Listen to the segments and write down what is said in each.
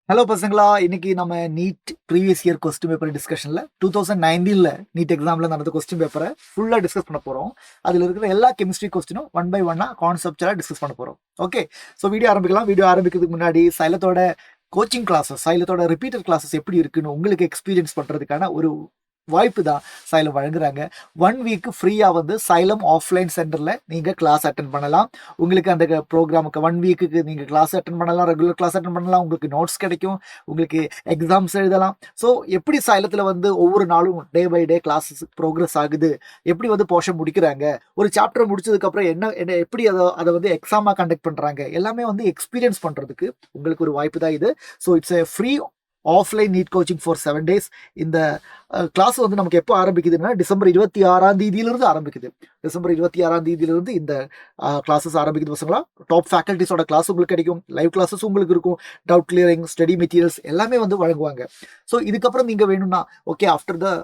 Hello பசங்களா, இன்னைக்கு நம்ம NEET previous year question paper டிஸ்கஷனில் 2019 நீட் எக்ஸாமில் நடந்த கொஸ்டின் பேப்பரை ஃபுல்லாக டிஸ்கஸ் பண்ண போகிறோம். அதில் இருக்கிற எல்லா கெமிஸ்ட்ரி கொஸ்டினும் ஒன் பை ஒன்னாக கான்செப்டாக டிஸ்கஸ் பண்ண போகிறோம். ஓகே, ஸோ வீடியோ ஆரம்பிக்கலாம். வீடியோ ஆரம்பிக்கிறதுக்கு முன்னாடி சைலத்தோட கோச்சிங் கிளாஸஸ், சைலத்தோட ரிப்பீட்டர் கிளாஸஸ் எப்படி இருக்குன்னு உங்களுக்கு எக்ஸ்பீரியன்ஸ் பண்ணுறதுக்கான ஒரு வாய்ப்பு தான் சைலம் வழங்குறாங்க. 1 வீக் ஃப்ரீயாக வந்து சைலம் ஆஃப்லைன் சென்டரில் நீங்கள் கிளாஸ் அட்டன் பண்ணலாம். உங்களுக்கு அந்த ப்ரோக்ராமுக்கு 1 வீக்குக்கு நீங்கள் கிளாஸ் அட்டன் பண்ணலாம், ரெகுலர் கிளாஸ் அட்டன் பண்ணலாம், உங்களுக்கு நோட்ஸ் கிடைக்கும், உங்களுக்கு எக்ஸாம்ஸ் எழுதலாம். ஸோ எப்படி சைலத்தில் வந்து ஒவ்வொரு நாளும் day by day classes progress ஆகுது, எப்படி வந்து போர்ஷன் முடிக்கிறாங்க, ஒரு சாப்டர் முடிச்சதுக்கப்புறம் என்ன எப்படி அதை வந்து எக்ஸாமாக கண்டக்ட் பண்ணுறாங்க, எல்லாமே வந்து எக்ஸ்பீரியன்ஸ் பண்ணுறதுக்கு உங்களுக்கு ஒரு வாய்ப்பு தான் இது. So it's a free offline NEET coaching for 7 days. இந்த கிளாஸ் வந்து நமக்கு எப்போ ஆரம்பிக்குதுன்னா டிசம்பர் 26 ஆரம்பிக்குது. டிசம்பர் 26 இந்த கிளாஸஸ் ஆரம்பிக்குது பசங்களா. டாப் ஃபேக்கல்ட்டிஸோட கிளாஸ் உங்களுக்கு கிடைக்கும், லைவ் கிளாஸஸ் உங்களுக்கு இருக்கும், டவுட் கிளியரிங், ஸ்டடி மெட்டீரியல்ஸ் எல்லாமே வந்து வழங்குவாங்க. ஸோ இதுக்கப்புறம் நீங்கள் வேணும்னா okay, after the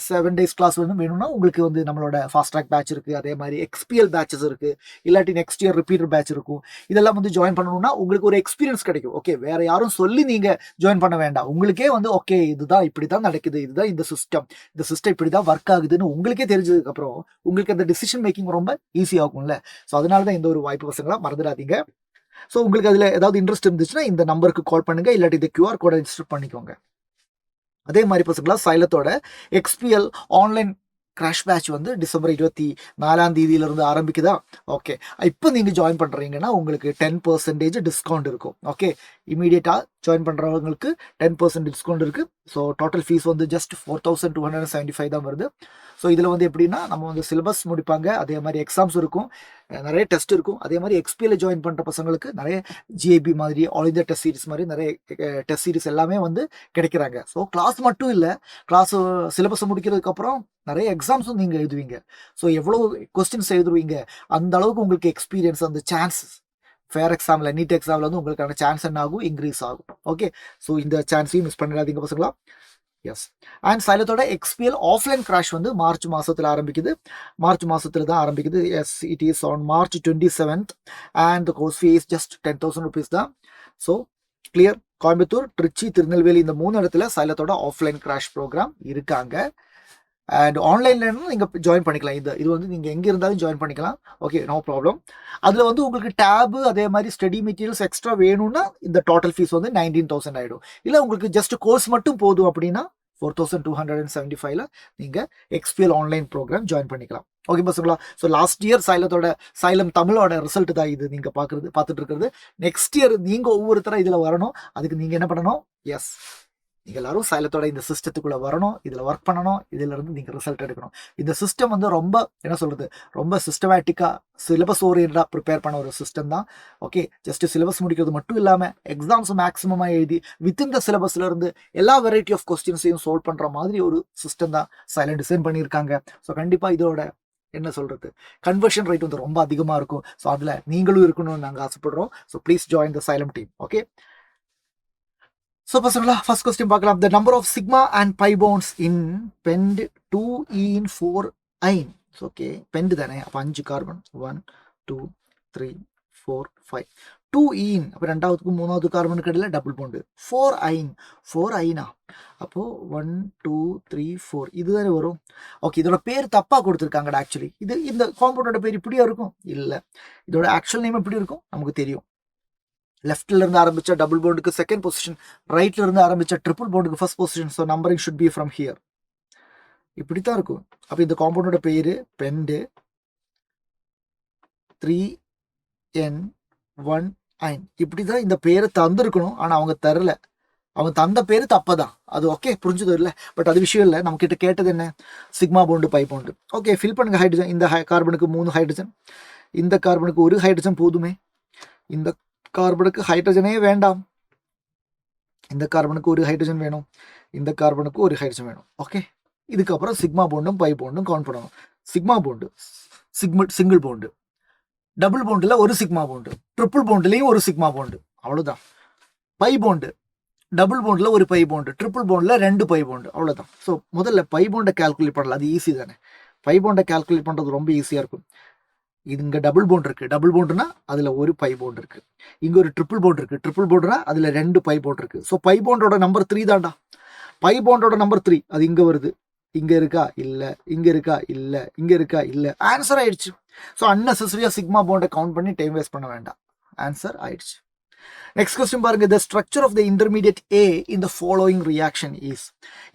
7 days class வந்து வேணும்னா உங்களுக்கு வந்து நம்மளோட ஃபாஸ்ட் ட்ராக் பேட்ச் இருக்குது, அதே மாதிரி XPL பேட்சஸ் இருக்குது, இல்லாட்டி நெக்ஸ்ட் இயர் ரிப்பீட்டர் பேட்ச் இருக்கும். இதெல்லாம் வந்து ஜாயின் பண்ணணும்னா உங்களுக்கு ஒரு எக்ஸ்பீரியன்ஸ் கிடைக்கும். ஓகே, வேற யாரும் சொல்லி நீங்கள் ஜாயின் பண்ண வேண்டாம். உங்களுக்கே வந்து ஓகே, இதுதான் இப்படி தான் நடக்குது, இதுதான் இந்த சிஸ்டம் இப்படி தான் ஒர்க் ஆகுதுன்னு உங்களுக்கே தெரிஞ்சதுக்கப்புறம் உங்களுக்கு அந்த டிசிஷன் மேக்கிங் ரொம்ப ஈஸியாகும்ல. ஸோ அதனால தான் இந்த ஒரு வாய்ப்பு பசங்களா மறந்துடாதீங்க. ஸோ உங்களுக்கு அதில் ஏதாவது இன்ட்ரெஸ்ட் இருந்துச்சுன்னா இந்த நம்பருக்கு கால் பண்ணுங்க, இல்லாட்டி இந்த QR கோடை ரிஜிஸ்டர் பண்ணிக்கோங்க. அதே மாதிரி பசங்களா சைலத்தோட XPL ஆன்லைன் கிராஷ் பேட்ச் வந்து டிசம்பர் 24 ஆரம்பிக்குதா. ஓகே, இப்போ நீங்கள் ஜாயின் பண்ணுறீங்கன்னா உங்களுக்கு 10% டிஸ்கவுண்ட் இருக்கும். ஓகே, இமீடியட்டாக ஜாயின் பண்ணுறவங்களுக்கு 10% டிஸ்கவுண்ட் இருக்குது. ஸோ டோட்டல் ஃபீஸ் வந்து ஜஸ்ட் 4275 தான் வருது. ஸோ இதில் வந்து எப்படின்னா நம்ம வந்து சிலபஸ் முடிப்பாங்க, அதே மாதிரி எக்ஸாம்ஸ் இருக்கும், நிறைய டெஸ்ட் இருக்கும். அதே மாதிரி XPL ஜாயின் பண்ணுற பசங்களுக்கு நிறைய GAB மாதிரி ஆல் இந்தியா டெஸ்ட் சீரிஸ் மாதிரி நிறைய டெஸ்ட் சீரிஸ் எல்லாமே வந்து கிடைக்கிறாங்க. ஸோ கிளாஸ் மட்டும் இல்லை, கிளாஸ் சிலபஸ் முடிக்கிறதுக்கப்புறம் நிறைய எக்ஸாம்ஸும் நீங்கள் எழுதுவீங்க. ஸோ எவ்வளோ கொஸ்டின்ஸ் எழுதுவீங்க அந்த அளவுக்கு உங்களுக்கு எக்ஸ்பீரியன்ஸ், அந்த சான்சஸ் ஃபேர் எக்ஸாமில், நீட் எக்ஸாமில் வந்து உங்களுக்கான சான்ஸ் என்ன ஆகும், இன்க்ரீஸ் ஆகும். ஓகே, ஸோ இந்த சான்ஸையும் மிஸ் பண்ணிடாதீங்க பசங்களா. எஸ், அண்ட் சைலத்தோட XPL ஆஃப்லைன் கிராஷ் வந்து மார்ச் மாதத்தில் தான் ஆரம்பிக்குது. Yes, it is on March 27th and the course fee is just 10,000 rupees தான். ஸோ கிளியர், கோயம்புத்தூர், திருச்சி, திருநெல்வேலி இந்த 3 இடத்துல சைலத்தோட ஆஃப்லைன் கிராஷ் ப்ரோக்ராம் இருக்காங்க. அண்ட் ஆன்லைன்ல நீங்கள் ஜாயின் பண்ணிக்கலாம். இது வந்து நீங்கள் எங்கே இருந்தாலும் ஜாயின் பண்ணிக்கலாம். Okay, no problem. அதில் வந்து உங்களுக்கு டேபு அதே மாதிரி ஸ்டடி மெட்டீரியல்ஸ் எக்ஸ்ட்ரா வேணும்னா இந்த டோட்டல் ஃபீஸ் வந்து 19,000 ஆகிடும். இல்லை உங்களுக்கு ஜஸ்ட் கோர்ஸ் மட்டும் போதும் அப்படின்னா 4275 நீங்கள் XPL ஆன்லைன் ப்ரோக்ராம் ஜாயின் பண்ணிக்கலாம். ஓகே பசங்களா. ஸோ லாஸ்ட் இயர் சைலம் தமிழோட ரிசல்ட் தான் இது நீங்கள் பார்த்துட்டு இருக்கிறது. நெக்ஸ்ட் இயர் நீங்கள் ஒவ்வொருத்தராக இதில் வரணும். அதுக்கு நீங்கள் என்ன பண்ணணும்? எஸ், நீங்கள் எல்லாரும் சைலத்தோட இந்த சிஸ்டத்துக்குள்ளே வரணும், இதில் ஒர்க் பண்ணணும், இதிலிருந்து நீங்கள் ரிசல்ட் எடுக்கணும். இந்த சிஸ்டம் வந்து ரொம்ப என்ன சொல்கிறது, ரொம்ப சிஸ்டமேட்டிக்காக சிலபஸ் ஓரியன்டாக ப்ரிப்பேர் பண்ண ஒரு சிஸ்டம் தான். ஓகே, ஜஸ்ட் சிலபஸ் முடிக்கிறது மட்டும் இல்லாமல் எக்ஸாம்ஸ் மேக்ஸிமமாக எழுதி வித்தின் த சிலபஸ்லேருந்து எல்லா வெரைட்டி ஆஃப் கொஸ்டின்ஸையும் சால்வ் பண்ணுற மாதிரி ஒரு சிஸ்டம் தான் சைலம் டிசைன் பண்ணியிருக்காங்க. ஸோ கண்டிப்பாக இதோட என்ன சொல்கிறது, கன்வர்ஷன் ரேட் வந்து ரொம்ப அதிகமாக இருக்கும். ஸோ அதில் நீங்களும் இருக்கணும்னு நாங்கள் ஆசைப்படுறோம். So please join the Sailam team. Okay, so பசங்களா, ஃபர்ஸ்ட் கொஸ்டின் பார்க்கலாம். The number of sigma and pi bonds in pent 2 4 yne. Okay, pent தானே, அப்போ 5 கார்பன், 1 2 3 4 5. 2 ஈன், அப்போ 2வது 3வது கார்பனுக்கு இடையில டபுள் பாண்டு. 4 ஐன், 4 ஐனா, அப்போது 1 2 3 4 இதுதானே வரும். ஓகே, இதோட பேர் தப்பாக கொடுத்துருக்காங்கடா. ஆக்சுவலி இந்த காம்பவுண்டோட பேர் இப்படியா இருக்கும்? இல்லை, இதோட ஆக்சுவல் நேம் எப்படி இருக்கும் நமக்கு தெரியும். லெஃப்ட்ல இருந்து ஆரம்பிச்ச டபுள் பாண்டுக்கு செகண்ட் பொசிஷன், ரைட்ல இருந்து ஆரம்பிச்ச ட்ரிபிள் பாண்டுக்கு first position. So numbering should be from here. இப்படித்தான் இருக்கும். அப்போ இந்த காம்பவுண்டோட பேரு பெண்டு 3n1 ஐன். இப்படிதான் இந்த பேரை தந்திருக்கணும், ஆனால் அவங்க தரல. அவங்க தந்த பேரு தப்பதான். அது ஓகே, புரிஞ்சுது இல்லை, பட் அது விஷயம் இல்லை. நம்ம கிட்ட கேட்டது என்ன? Sigma bond, pi bond. Okay, fill பண்ணுங்க ஹைட்ரஜன். இந்த கார்பனுக்கு 3 ஹைட்ரஜன், இந்த கார்பனுக்கு 1 ஹைட்ரஜன் போதுமே. இந்த கார்பனுக்கு ஹைட்ரஜனே வேண்டாம், இந்த கார்பனுக்கு 1 ஹைட்ரஜன் வேணும், இந்த கார்பனுக்கு 1 ஹைட்ரஜன் வேணும். ஓகே, இதுக்கப்புறம் சிக்மா பாண்டும் பை பாண்டும் கவுண்ட் பண்ணணும். Sigma bond single bond, double பாண்டில் 1 சிக்மா பாண்டு, ட்ரிபிள் பாண்டுலேயும் 1 சிக்மா பாண்டு, அவ்வளோதான். பை பாண்டு, டபுள் பாண்டில் 1 பை பாண்டு, ட்ரிபிள் பாண்டில் 2 பை பாண்டு, அவ்வளோதான். ஸோ முதல்ல பை பாண்டை கால்குலேட் பண்ணலாம், அது ஈஸி தானே. பை பாண்டை கால்குலேட் பண்ணுறது ரொம்ப ஈஸியாக இருக்கும். இது இங்கே டபுள் பாண்ட் இருக்குது. டபுள் பாண்டுனா அதில் ஒரு பை பாண்ட் இருக்குது. இங்கே ஒரு ட்ரிபிள் பாண்ட் இருக்குது. ட்ரிபிள் பாண்டுனா அதில் 2 பை பாண்ட் இருக்குது. ஸோ பை பாண்டோட நம்பர் 3 தான்டா. பை பாண்டோட நம்பர் 3 அது இங்கே வருது. இங்கே இருக்கா இல்லை, இங்கே இருக்கா இல்லை, இங்கே இருக்கா இல்லை. ஆன்சர் ஆயிடுச்சு. ஸோ அன்னெசரியாக சிக்மா பாண்டை கவுண்ட் பண்ணி டைம் வேஸ்ட் பண்ண வேண்டாம். ஆன்சர் ஆயிடுச்சு. நெக்ஸ்ட் கொஸ்டின் பாருங்க. the structure of the intermediate A in the following reaction is.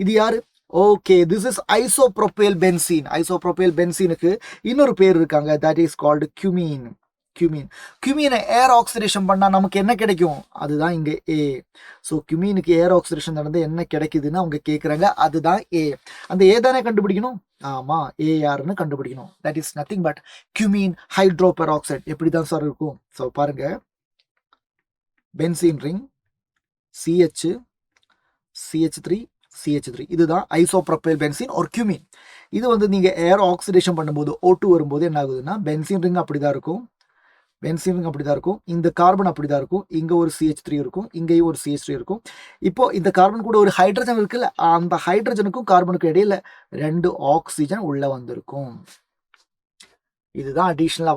இது யாரு? Okay, this is isopropyl benzene. isopropyl benzeneக்கு இன்னொரு பேர் இருக்காங்க, that is called cumene. cumene air oxidation பண்ணா நமக்கு என்ன கிடைக்கும்? அதுதான் இங்க A. ஸோ cumene-க்கு ஏர் ஆக்சிடேஷன் நடந்து என்ன கிடைக்குதுன்னு அவங்க கேட்குறாங்க. அதுதான் A. அந்த A தானே கண்டுபிடிக்கணும். ஆமா, A யாருன்னு கண்டுபிடிக்கணும். that is nothing but cumene hydroperoxide. எப்படி தான் சார் இருக்கும்? ஸோ பாருங்க, பென்சீன் ரிங் CH3 இதுதான் ஐசோப்ரோபைல் பென்சீன் ஒரு கியூமின். இது வந்து நீங்கள் ஏர் ஆக்சிடேஷன் பண்ணும்போது O2 வரும்போது என்ன ஆகுதுன்னா பென்சீன் ரிங் அப்படி தான் இருக்கும். இந்த கார்பன் அப்படி தான் இருக்கும். இங்கே ஒரு CH3 இருக்கும், இங்கேயும் ஒரு CH3 இருக்கும். இப்போ இந்த கார்பன் கூட ஒரு ஹைட்ரஜன் இருக்குல்ல, அந்த ஹைட்ரஜனுக்கும் கார்பனுக்கும் இடையில 2 ஆக்சிஜன் உள்ள வந்திருக்கும். இதுதான் அடிஷ்னலாக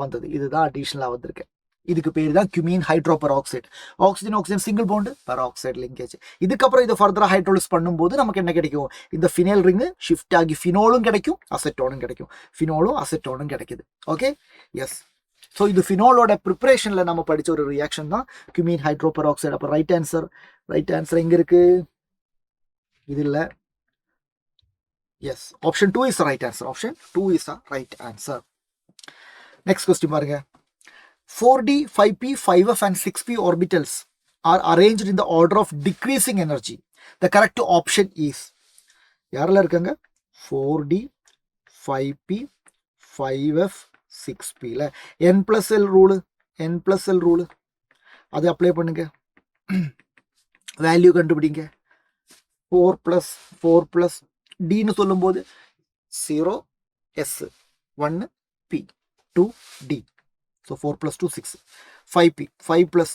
வந்திருக்கு. இதுக்கு பேர் தான் cumene hydroperoxide. Oxygen single bond, peroxide linkage. இதுக்கப்புறம் இதை ஃபர்தராக ஹைட்ரோலிஸ் பண்ணும்போது நமக்கு என்ன கிடைக்கும்? இந்த ஃபினைல் ரிங்கு ஷிஃப்ட் ஆகி ஃபினோலும் கிடைக்கும், அசெட்டோனும் கிடைக்குது. Okay, S. ஸோ இது ஃபினோலோட ப்ரிப்பரேஷனில் நம்ம படித்த ஒரு ரியாக்ஷன் தான் cumene hydroperoxide. அப்போ ரைட் ஆன்சர் எங்கே இருக்கு? இது இல்லை. Yes, option 2 is right answer. Next question பாருங்க. 4d, 5p, 5f and 6p orbitals are arranged in the order of decreasing energy. The correct option is. யாரெல்லாம் இருக்காங்க? 4d, 5p, 5f, 6p. n plus l rule அது apply பண்ணுங்க. Value கண்டுபிடிங்க. 4 plus dன்னு சொல்லும்போது 0s, 1p, 2d. So 4 plus 2, 6. 5p, 5 plus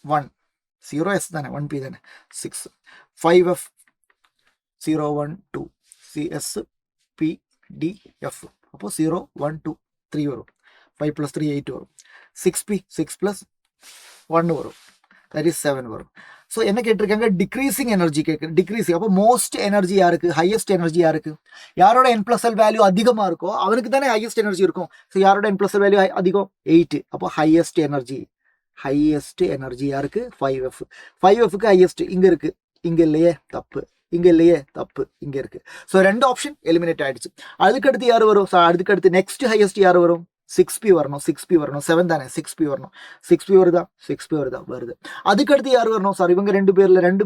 1, 0s தானே, 1p தானே, 6. 5f, 0, 1, 2, cs, p, d, f. அப்போ 0, 1, 2, 3 வரும். 5 plus 3, 8 வரும். 6p, 6 plus 1 வரும். that is 7 வரும். ஸோ என்ன கேட்டிருக்காங்க? டிக்ரீசிங் எனர்ஜி கேட்குறேன். டிக்ரீசிங் அப்போ மோஸ்ட் எனர்ஜி யாருக்கு? ஹையஸ்ட் எனர்ஜி யாருக்கு? யாரோட n+l வேல்யூ அதிகமாக இருக்கோ அவனுக்கு தானே ஹையஸ்ட் எனர்ஜி இருக்கும். ஸோ யாரோட n+l வேல்யூ அதிகம்? 8. அப்போ ஹையஸ்ட் எனர்ஜி யாருக்கு? 5f. 5fக்கு ஹையஸ்ட் இங்கே இருக்கு, இங்கே இல்லையே, தப்பு. இங்கே இருக்கு. ஸோ 2 ஆப்ஷன் எலிமினேட் ஆயிடுச்சு. அதுக்கடுத்து யார் வரும்? அதுக்கடுத்து நெக்ஸ்ட் ஹையஸ்ட் யார் வரும்? 6p வரணும். 7 தானே, 6p வரணும். 6p வருதா? வருது. அதுக்கடுத்து யார் வரணும்? சார் இவங்க ரெண்டு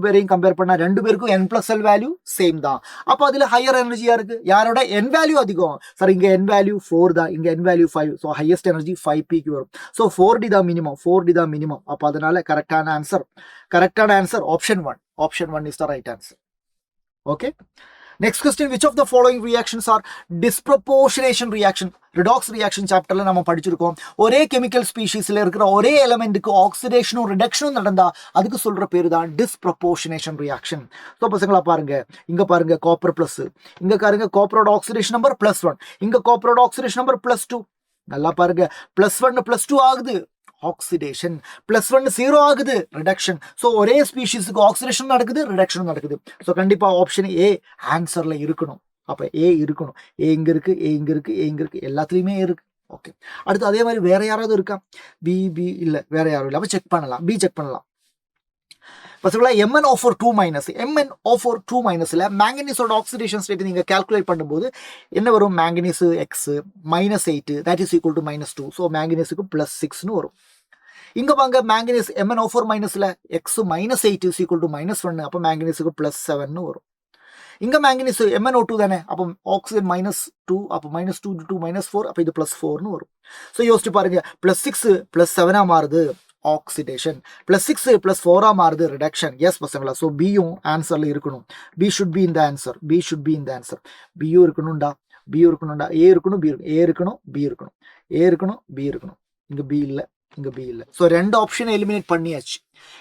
பேரையும் கம்பேர் பண்ணா 2 பேருக்கும் n+l வேல்யூ சேம் தான். அப்போ அதில் ஹையர் எனர்ஜியா இருக்கு. யாரோட n வேல்யூ அதிகம்? சார் இங்க n வேல்யூ 4 தான், இங்க n value 5. So highest energy 5pக்கு வரும். ஸோ 4d தான் மினிமம். அப்போ அதனால கரெக்டான answer option 1 is the right answer. Okay. Next question, which of the following reactions are disproportionation reaction? Redox reaction chapterல நம்ம படிச்சிருக்கோம். ஒரே கெமிக்கல் ஸ்பீஷீஸ்ல இருக்கிற ஒரே எலிமெண்ட்டுக்கு ஆக்சிடேஷனும் ரிடக்ஷனும் நடந்தா அதுக்கு சொல்ற பேரு தான் டிஸ்ப்ரொபோர்ஷனேஷன் ரியாக்ஷன். ஸோ பசங்களா பாருங்க, இங்க பாருங்க காப்பர் பிளஸ், இங்க பாருங்க காப்பரோட ஆக்சிடேஷன் நம்பர் +1, இங்க காப்பரோட ஆக்சிடேஷன் நம்பர் +2. நல்லா பாருங்க, +1 +2 ஆகுது ஆக்சிடேஷன், +1 0 ஆகுது ரிடக்ஷன். ஸோ ஒரே ஸ்பீஷீஸுக்கு ஆக்சிடேஷன் நடக்குது, ரிடக்ஷனும் நடக்குது. ஸோ கண்டிப்பா ஆப்ஷன் A ஆன்சர்ல இருக்கணும். அப்ப A இருக்கணும். A இங்க இருக்கு, எல்லாத்துலயுமே இருக்கு. ஓகே. அடுத்து அதே மாதிரி வேற யாராவது இருக்கா? B இல்ல, வேற யாரும் இல்ல. அப்ப செக் பண்ணலாம். B செக் பண்ணலாம். பசங்களா MnO4 மேங்கனீஸோட ஆக்சிடேஷன் ஸ்டேட் நீங்க கால்குலேட் பண்ணும்போது என்ன வரும்? Manganese X -8 that is equal to -2. So மேங்கனீஸுக்கு +6ன்னு வரும். இங்க பாங்க manganese MnO4- X -8 is equal to -1. அப்போ மேங்கனீஸுக்கு +7ன்னு வரும். இங்க மேங்கனீஸ் MnO2 தானே, அப்போ ஆக்சிஜன் -2, அப்போ -2 to 2 -4, அப்போ இது +4ன்னு வரும். ஸோ யோசிச்சு பாருங்க, +6 +7 மாறுது ஆக்சிடேஷன், +6 +4 மாறுது ரிடக்ஷன். எஸ் பசங்களா. ஸோ பியும் ஆன்சர்ல இருக்கணும். B should be in the answer. பியும் இருக்கணும்டா. A இருக்கணும், B இருக்கணும். இங்க B இல்ல. ஸோ 2 ஆப்ஷன் எலிமினேட் பண்ணியாச்சு.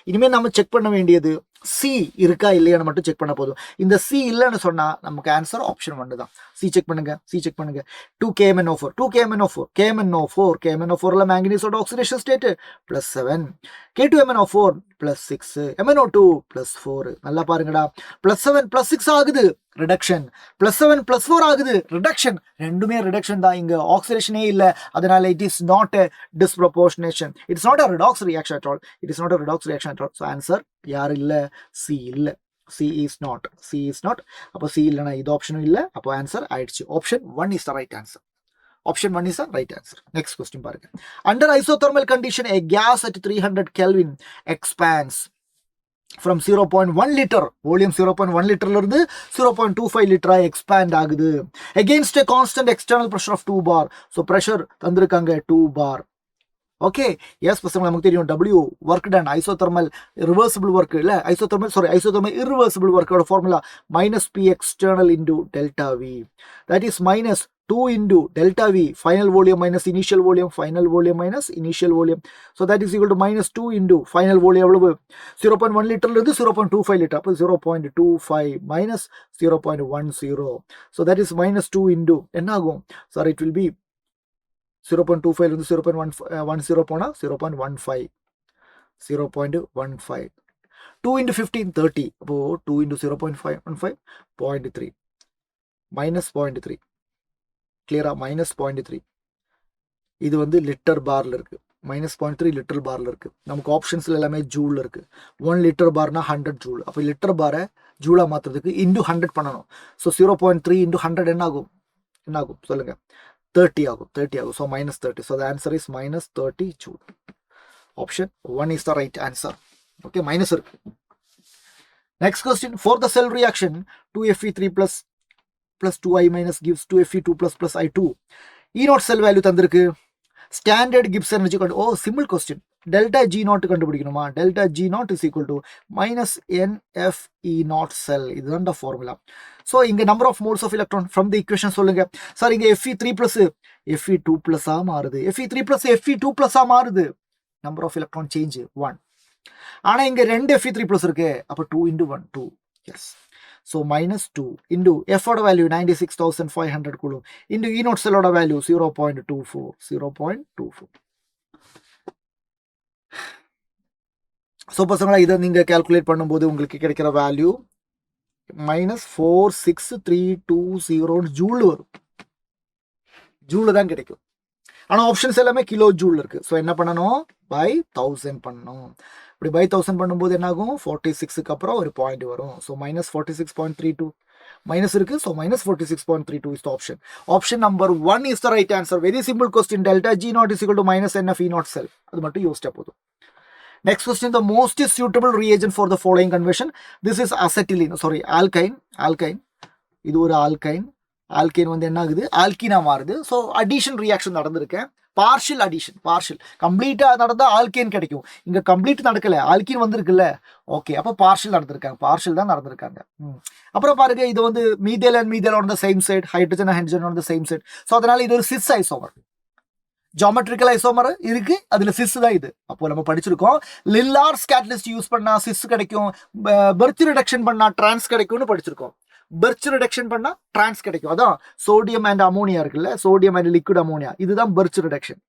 இனிமேல் நம்ம செக் பண்ண வேண்டியது சி இருக்கா இல்லையான்னு மட்டும் செக் பண்ண போதும். இந்த சி இல்லைன்னு சொன்னா நமக்கு ஆன்சர் ஆப்ஷன் 1 தான். சி செக் பண்ணுங்க, சி செக் பண்ணுங்க. 2KMnO4, 2KMnO4, KMnO4, KMnO4ல மேங்கனீஸோட oxidation state +7, K2MnO4 +6, MnO2 +4. நல்லா பாருங்கடா, +7 +6 ஆகுது ரிடக்ஷன், +7 +4 ஆகுது ரிடக்ஷன், ரெண்டுமே ரிடக்ஷன் தான். இங்க ஆக்சிடேஷனே இல்லை, அதனால it is not a disproportionation, it's not a redox reaction at all, it is not a redox reaction at all. So answer யார் இல்லை, சி இல்லை, C is not, C is not. அப்போ சி இல்லைனா இது ஆப்ஷனும் இல்லை, அப்போ ஆன்சர் ஆயிடுச்சு. Option 1 is the right answer. Option 1 is the right answer. Next question பாருங்க. Under isothermal condition, a gas at 300 Kelvin expands from 0.1 liter, volume 0.1 liter இருந்து 0.25 liter expand ஆகுது against a constant external pressure of 2 bar. So pressure தந்திருக்காங்க 2 bar. Okay, S பசங்க நமக்கு தெரியும் W work done, isothermal reversible work இல்லை, isothermal irreversible ஒர்க்கோட formula -P external into delta V, that is -2 into delta V, final volume minus initial volume, final volume minus initial volume. So that is equal to -2 into final volume எவ்வளவு, 0.1 லிட்டர்ல இருந்து 0.25 litre, அப்போ 0.25 minus 0.10. So that is -2 into என்ன ஆகும், sorry, it will be 0.25 இருந்து 0.10 போனா 0.15, 0.15, 2 into 15 30, அப்போ 2 into 0.15 0.3 minus 0.3, கிளியரா, -0.3. இது வந்து லிட்டர் பார்ல இருக்கு, -0.3 லிட்டர் பார்ல இருக்கு. நமக்கு ஆப்ஷன்ஸ்ல எல்லாமே ஜூல் இருக்கு. 1 லிட்டர் பார்னா 100 ஜூல், அப்போ லிட்டர் பாரை ஜூலா மாத்துறதுக்கு இன்டு 100 பண்ணணும். ஸோ 0.3 into 100 என்ன ஆகும் சொல்லுங்க, 30 ஆகும், 30 ஆகும். So -30. So the answer is -30 joule. Option 1 is the right answer. Okay, minus இருக்கு. Next question, for the cell reaction 2Fe3 plus 2I minus gives 2Fe2 plus I2. E0 cell value தந்திருக்கு, standard Gibbs energy கொண்டு, oh simple question, delta G0 கண்டுபிடிக்கணுமா, delta G0 is equal to -NFE0 cell, இதுதான் formula. So இங்க number of moles of electron from the equation சொல்லுங்க. Sir இங்க Fe3 plus Fe2 மாறுது, Fe3 plus Fe2 மாறுது, number of electron change 1. ஆனா இங்க 2 Fe3 plus இருக்கு, அப்போ 2 into 1 2. Yes, so -2 into F ஓட வேல்யூ 96,500 கூலும் into E0 செல்லோட வேல்யூ 0.24. ஸோ பசங்களா இதை நீங்க கால்குலேட் பண்ணும்போது உங்களுக்கு கிடைக்கிற வேல்யூ -46320 ஜூல் வரும், ஜூல தான் கிடைக்கும். ஆனா ஆப்ஷன்ஸ் எல்லாமே கிலோ ஜூல் இருக்கு. ஸோ என்ன பண்ணணும், by 1000 பண்ணணும். இப்படி by 1000 பண்ணும்போது என்ன ஆகும், 46க்கு அப்புறம் ஒரு பாயிண்ட் வரும். ஸோ -46.32 மைனஸ் இருக்கு. So -46.32 is the option. Option number 1 is the right answer. Very simple question, delta G0 is equal to -NFE0 செல், அது மட்டும் யோசிச்சா போதும். Next question, the most suitable reagent for the following conversion. This is alkyne. இது ஒரு alkyne வந்து என்ன ஆகுது, ஆல்கீனா மாறுது. ஸோ அடிஷன் ரியாக்ஷன் நடந்திருக்கேன், பார்ஷியல் அடிஷன், பார்ஷியல். கம்ப்ளீட்டா நடந்தா ஆல்கேன் கிடைக்கும், இங்க கம்ப்ளீட் நடக்கல, ஆல்கீன் வந்திருக்குல்ல. ஓகே, அப்போ பார்ஷியல் நடந்திருக்காங்க, பார்ஷியல் தான் நடந்திருக்காங்க. அப்புறம் பாருங்க, இது வந்து methyl and methyl on the same side, hydrogen and hydrogen on the same side. So அதனால இது ஒரு சிஸ் ஐசோமர், ஜியோமெட்ரிக்கல் ஐசோமர் இருக்கு, அதுல சிஸ் தான் இது. அப்போ நம்ம படிச்சிருக்கோம், லில்லார்ஸ் கேட்டலிஸ்ட் யூஸ் பண்ணா சிஸ் கிடைக்கும், பெர்த் ரிடக்ஷன் பண்ணா டிரான்ஸ் கிடைக்கும்னு படிச்சிருக்கோம். பெர்ச் ரிடக்ஷன் பண்ணா டிரான்ஸ் கிடைக்கும், அதான் சோடியம் அண்ட் அமோனியா இருக்குல்ல, சோடியம் அண்ட் லிக்விட் அமோனியா, இதுதான் பெர்ச் ரிடக்ஷன்.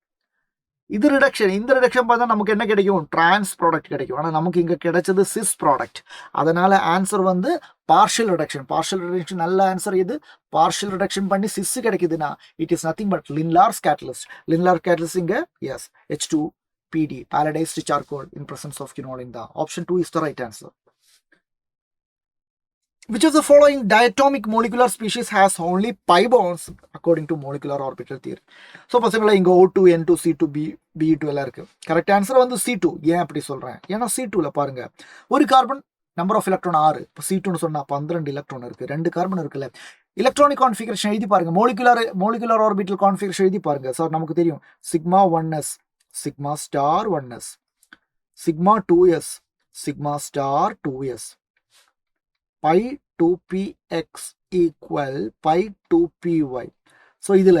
இது ரிடக்ஷன், இந்த ரிடக்ஷன் பார்த்தா நமக்கு என்ன கிடைக்கும், டிரான்ஸ் ப்ராடக்ட் கிடைக்கும். ஆனால் நமக்கு இங்கே கிடைச்சது சிஸ் ப்ராடக்ட். அதனால ஆன்சர் வந்து பார்ஷியல் ரிடக்ஷன். பார்ஷியல் ரிடக்ஷன் நல்ல ஆன்சர். இது பார்ஷியல் ரிடக்ஷன் பண்ணி சிஸ் கிடைக்குதுன்னா it is nothing but Lindlar's catalyst. Lindlar catalyst இங்கே is H2PD, paradized charcoal in presence of quinolin. The option 2 is the right answer. Which of the following diatomic molecular species has only pi bonds according to molecular orbital theory? So பசங்களா இங்க O2 N2 C2 B2 எல்லாம் இருக்கு. Correct answer வந்து C2. ஏன் அப்படி சொல்றேன், ஏன்னா C2ல பாருங்க ஒரு கார்பன், நம்பர் ஆஃப் எலக்ட்ரான் 6, இப்போ C2ன்னு சொன்னா 12 எலக்ட்ரான் இருக்கு, 2 கார்பன் இருக்குல்ல. எலக்ட்ரானிக் கான்ஃபிகரேஷன் எழுதி பாருங்க, மோலிகுலர் ஆர்பிட்டல் கான்ஃபிகரேஷன் எழுதி பாருங்க. சார் நமக்கு தெரியும் sigma 1s, sigma star 1s, sigma 2s, sigma star 2s, pi 2px equal pi 2py. So இதில்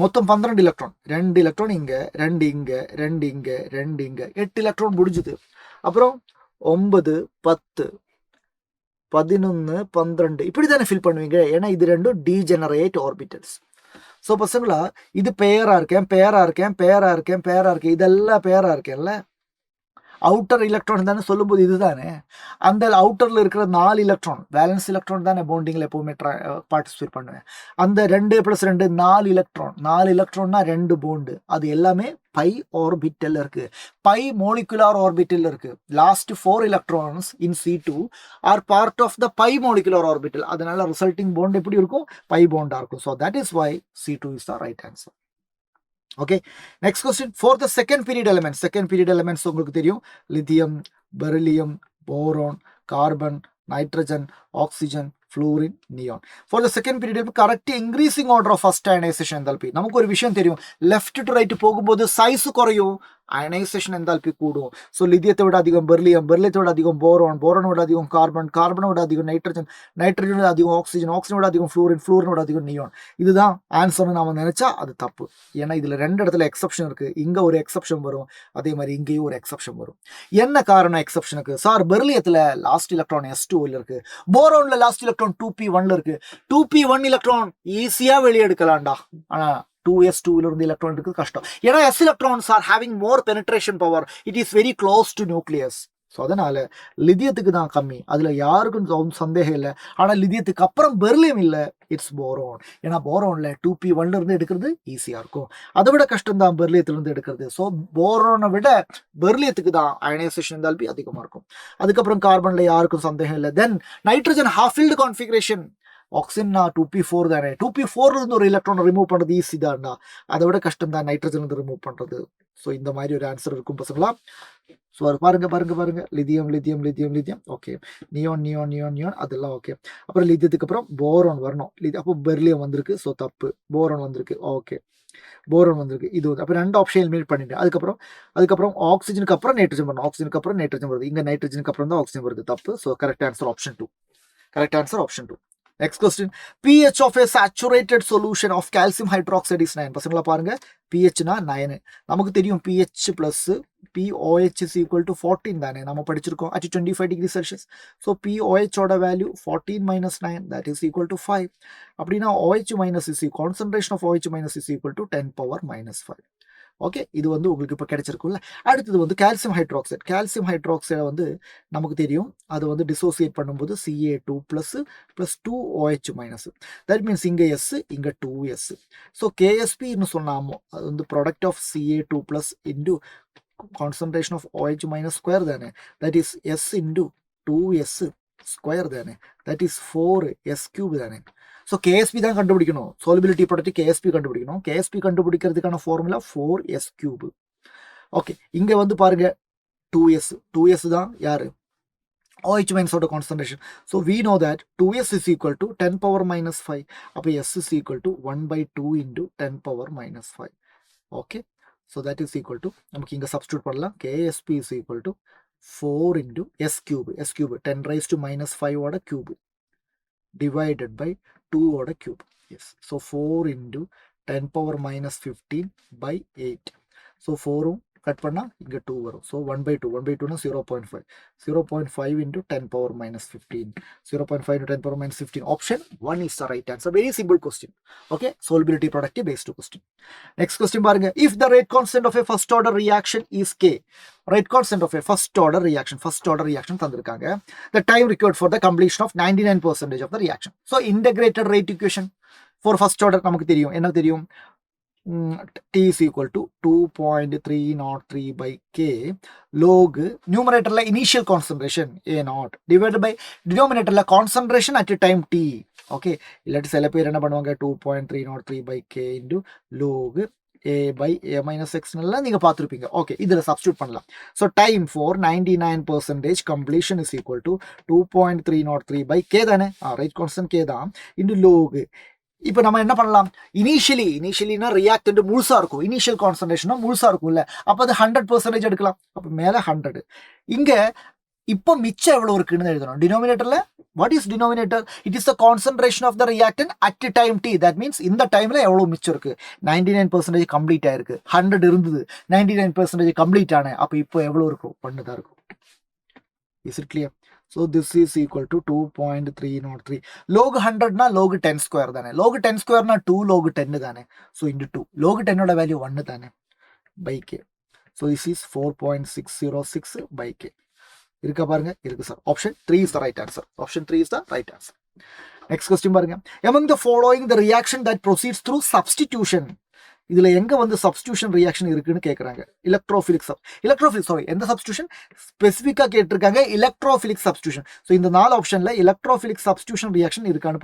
மொத்தம் 12 எலக்ட்ரான், 2 எலக்ட்ரான் இங்கே, 2 இங்கே, 2 இங்கே, 2 இங்கே, 8 எலக்ட்ரான் முடிஞ்சுது. அப்புறம் 9 10 11 12 இப்படி தானே ஃபில் பண்ணுவீங்க. ஏன்னா இது ரெண்டும் டீஜெனரேட் ஆர்பிட்டல்ஸ். ஸோ பசங்களா இது பேரா இருக்கேன் இதெல்லாம் பேரா இருக்கேன்ல. அவுட்டர் எலக்ட்ரான் தானே சொல்லும்போது இதுதானே. அந்த அவுட்டரில் இருக்கிற 4 எலக்ட்ரான் வேலன்ஸ் எலக்ட்ரான் தானே பாண்டிங்கில் எப்போவுமே பார்ட்டிசிபேட் பண்ணுவேன். அந்த 2 + 2 4 எலக்ட்ரான்னா 2 பாண்டு. அது எல்லாமே பை ஆர்பிட்டல் இருக்கு, பை மோலிகுலார் ஆர்பிட்டல் இருக்கு. Last 4 electrons in C2 are part of the pi molecular orbital. அதனால ரிசல்ட்டிங் பாண்ட் எப்படி இருக்கும்? பை பாண்டா இருக்கும். So that is why C2 is the right answer. Okay, next question for the second period elements உங்களுக்கு தெரியும் lithium, beryllium, boron, carbon, nitrogen, oxygen, fluorine, neon. For the second period correct increasing order of first ionization enthalpy. நமக்கு ஒரு விஷயம் தெரியும், left to right போகும்போது size குறையும், ionization enthalpy கூடும். So லித்தியத்தை விட அதிகம் பெர்லியத்தை விட அதிகம் போரோனை விட அதிகம் கார்பனை விட அதிகம் நைட்ரஜன் விட அதிகம் ஆக்சிஜனை விட அதிகம் ஃப்ளூரினை விட அதிகம் நியான். இதுதான் ஆன்சர்னு நாம நினைச்சா அது தப்பு. ஏன்னா இதுல 2 இடத்துல எக்ஸப்ஷன் இருக்கு. இங்க ஒரு எக்ஸப்ஷன் வரும், அதே மாதிரி இங்கேயும் ஒரு எக்ஸப்ஷன் வரும். என்ன காரணம் எக்ஸப்ஷனுக்கு? சார் பெர்லியத்துல லாஸ்ட் எலக்ட்ரான் S2 இருக்கு, போரோன்ல லாஸ்ட் எலக்ட்ரான் 2p1 இருக்கு. 2p1 எலக்ட்ரான் ஈஸியா வெளியே எடுக்கலாம்டா, ஆனா 2s2 இருந்து எலக்ட்ரான் எடுக்கிறது கஷ்டம். ஏன்னா s electrons are having more penetration power, it is very close to nucleus. So அதனால லிதியத்துக்கு தான் கம்மி, அதுல யாருக்கும் சந்தேகம் இல்லை. ஆனா லிதியத்துக்கு அப்புறம் பெர்லியம் இல்லை, இட்ஸ் போரோன். ஏன்னா போரோன்ல 2p1 இருந்து எடுக்கிறது ஈஸியா இருக்கும், அதை விட கஷ்டம் தான் பெர்லியத்துல இருந்து எடுக்கிறது. ஸோ போரோனை விட பெர்லியத்துக்கு தான் அயனைசேஷன் என்தால்பி அதிகமா இருக்கும். அதுக்கப்புறம் கார்பன்ல யாருக்கும் சந்தேகம் இல்லை. Then nitrogen half filled configuration. Oxygen 2p4 தானே, 2p4 இருந்து ஒரு எலக்ட்ரான் ரிமூவ் பண்றது ஈஸி தான்டா, அதை விட கஷ்டம் தான் நைட்ரஜன் இருந்து ரிமூவ் பண்றது. ஸோ இந்த மாதிரி ஒரு ஆன்சர் இருக்கும் பசங்களா. ஸோ பாருங்க லிதியம். ஓகே, நியோன் அதெல்லாம் ஓகே. அப்புறம் லித்தியத்துக்கு அப்புறம் போரோன் வரணும். அப்போ பெர்லியம் வந்திருக்கு, ஸோ தப்பு. போரோன் வந்திருக்கு, ஓகே, போரோன் வந்திருக்கு. இது வந்து அப்போ 2 ஆப்ஷன் எலிமினேட் பண்ணிட்டேன். அதுக்கப்புறம் ஆக்சிஜனுக்கு அப்புறம் நைட்ரஜன் வரணும், ஆக்சிஜனுக்கு அப்புறம் நைட்ரஜன் வருது, இங்க நைட்ரஜனுக்கு அப்புறம் தான் ஆக்சிஜன் வருது, தப்பு. So correct answer option 2. Next question, pH of a saturated solution of calcium hydroxide is 9. பசங்களா பாருங்க, pH னா 9. நமக்கு தெரியும் pH plus pOH is equal to 14 தானே, நம்ம படிச்சிருக்கோம் at 25 degrees Celsius. So pOH ஓட value 14 minus 9, that is equal to 5. அப்படின்னா OH minus is concentration of OH minus is equal to 10 power minus 5. Okay, இது வந்து உங்களுக்கு இப்போ கிடைச்சிருக்குல்ல. அடுத்தது வந்து கால்சியம் ஹைட்ராக்சைடை வந்து நமக்கு தெரியும், அது வந்து டிசோசியேட் பண்ணும்போது Ca2 + 2OH minus. That means இங்கே S, இங்கே 2S. ஸோ KSP சொன்னாமோ அது வந்து product of Ca2 + into concentration of OH minus square தானே, that is S into 2S square தானே, தட் இஸ் 4S³ தானே. ஸோ கேஎஸ்பி தான் கண்டுபிடிக்கணும், சோலிபிலிட்டி ப்ராடக்ட் கேஎஸ்பி கண்டுபிடிக்கணும். கேஎஸ்பி கண்டுபிடிக்கிறதுக்கான ஃபார்முலா 4S³. ஓகே, இங்க வந்து பாருங்க 2S தான் யாரு, OH மைனஸோட concentration. So we know that 2S is equal to 10 power minus 5. அப்போ S is equal to 1/2 into 10 power minus 5. Okay, so that is equal to நமக்கு இங்கே சப்ஸ்டியூட் பண்ணலாம். KSP is equal to 4 into S³ 10 raised to -5 ஓட cube divided by 2 ஓட cube. Yes, so 4 into 10 power minus 15 by 8. So 4 cut பண்ணால் இங்கே 2 வரும். So 1/2னா 0.5 into 10 power minus 15. 0.5 into 10 power minus 15. Option 1 is the right answer. Very simple question. Okay, solubility product based question. Next question பாருங்க, if the rate constant of a first order reaction is K. Rate constant of a first order reaction தந்திருக்காங்க. The time required for the completion of 99% of the reaction. So integrated rate equation for first order நமக்கு தெரியும், என்ன தெரியும், T is equal to 2.303 by K log numerator initial concentration A0 divided by denominator concentration at time T. Okay, இல்லாட்டி சில பேர் என்ன பண்ணுவாங்க, 2.303 by K into log A by A minus X நீங்க பார்த்துருப்பீங்க. ஓகே, இதில் சப்ஸ்டியூட் பண்ணலாம். So time for 99% completion is equal to 2.303 by K தானே, ரைட் கான்ஸ்டன்ட் K தான், இன்டு log. இப்போ நம்ம என்ன பண்ணலாம், இனிஷியலினா ரியாக்டன்ட் முழுசா இருக்கும், இனிஷியல் கான்சன்ட்ரேஷனும் முழுசா இருக்கும் இல்ல, அப்போ அது 100% எடுக்கலாம். அப்போ மேலே 100. இங்க இப்போ மிச்சம் எவ்வளவு இருக்குன்னு எழுதணும். டினோமினேட்டர்ல what is denominator, it is the concentration of the reactant at time T. That means இந்த டைம்ல எவ்வளவு மிச்சம் இருக்கு, 99% கம்ப்ளீட் ஆயிருக்கு, 100 இருந்தது, 99% கம்ப்ளீட் ஆன, அப்போ இப்போ எவ்வளவு இருக்கும், 1 தான் இருக்கும். Is it clear? So this is equal to 2.303. Log 100 na log 10 square thane. Log 10 square na 2 log 10 thane. So into 2. Log 10 oda value 1 thane by k. So this is 4.606 by k. Irukka parunga irukku sir. Option 3 is the right answer. Option 3 is the right answer. Next question parunga. Among the following the reaction that proceeds through substitution. இதுல எங்க வந்து substitution reaction இருக்குன்னு கேக்குறாங்க. Electrophilic sorry எந்த substitution ஸ்பெசிஃபிக்கா கேட்டிருக்காங்க, electrophilic substitution. So இந்த 4 ஆப்ஷன்ல எலக்ட்ரோஃபிலிக் சப்ஸ்டிடியூஷன் ரியாக்ஷன் இருக்கான்னு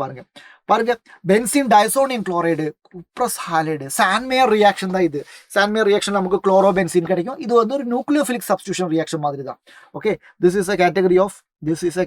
பாருங்க. Benzene diazonium chloride, cuprous halide, Sandmeyer reaction தான் இது. சான்மேயர் ரியாக்ஷன் நமக்கு குளோரோ பென்சீன் கிடைக்கும். இது வந்து ஒரு நியூக்ளியோஃபிலிக் சப்ஸ்டிடியூஷன் ரியாக்ஷன் மாதிரி தான். Okay, this is a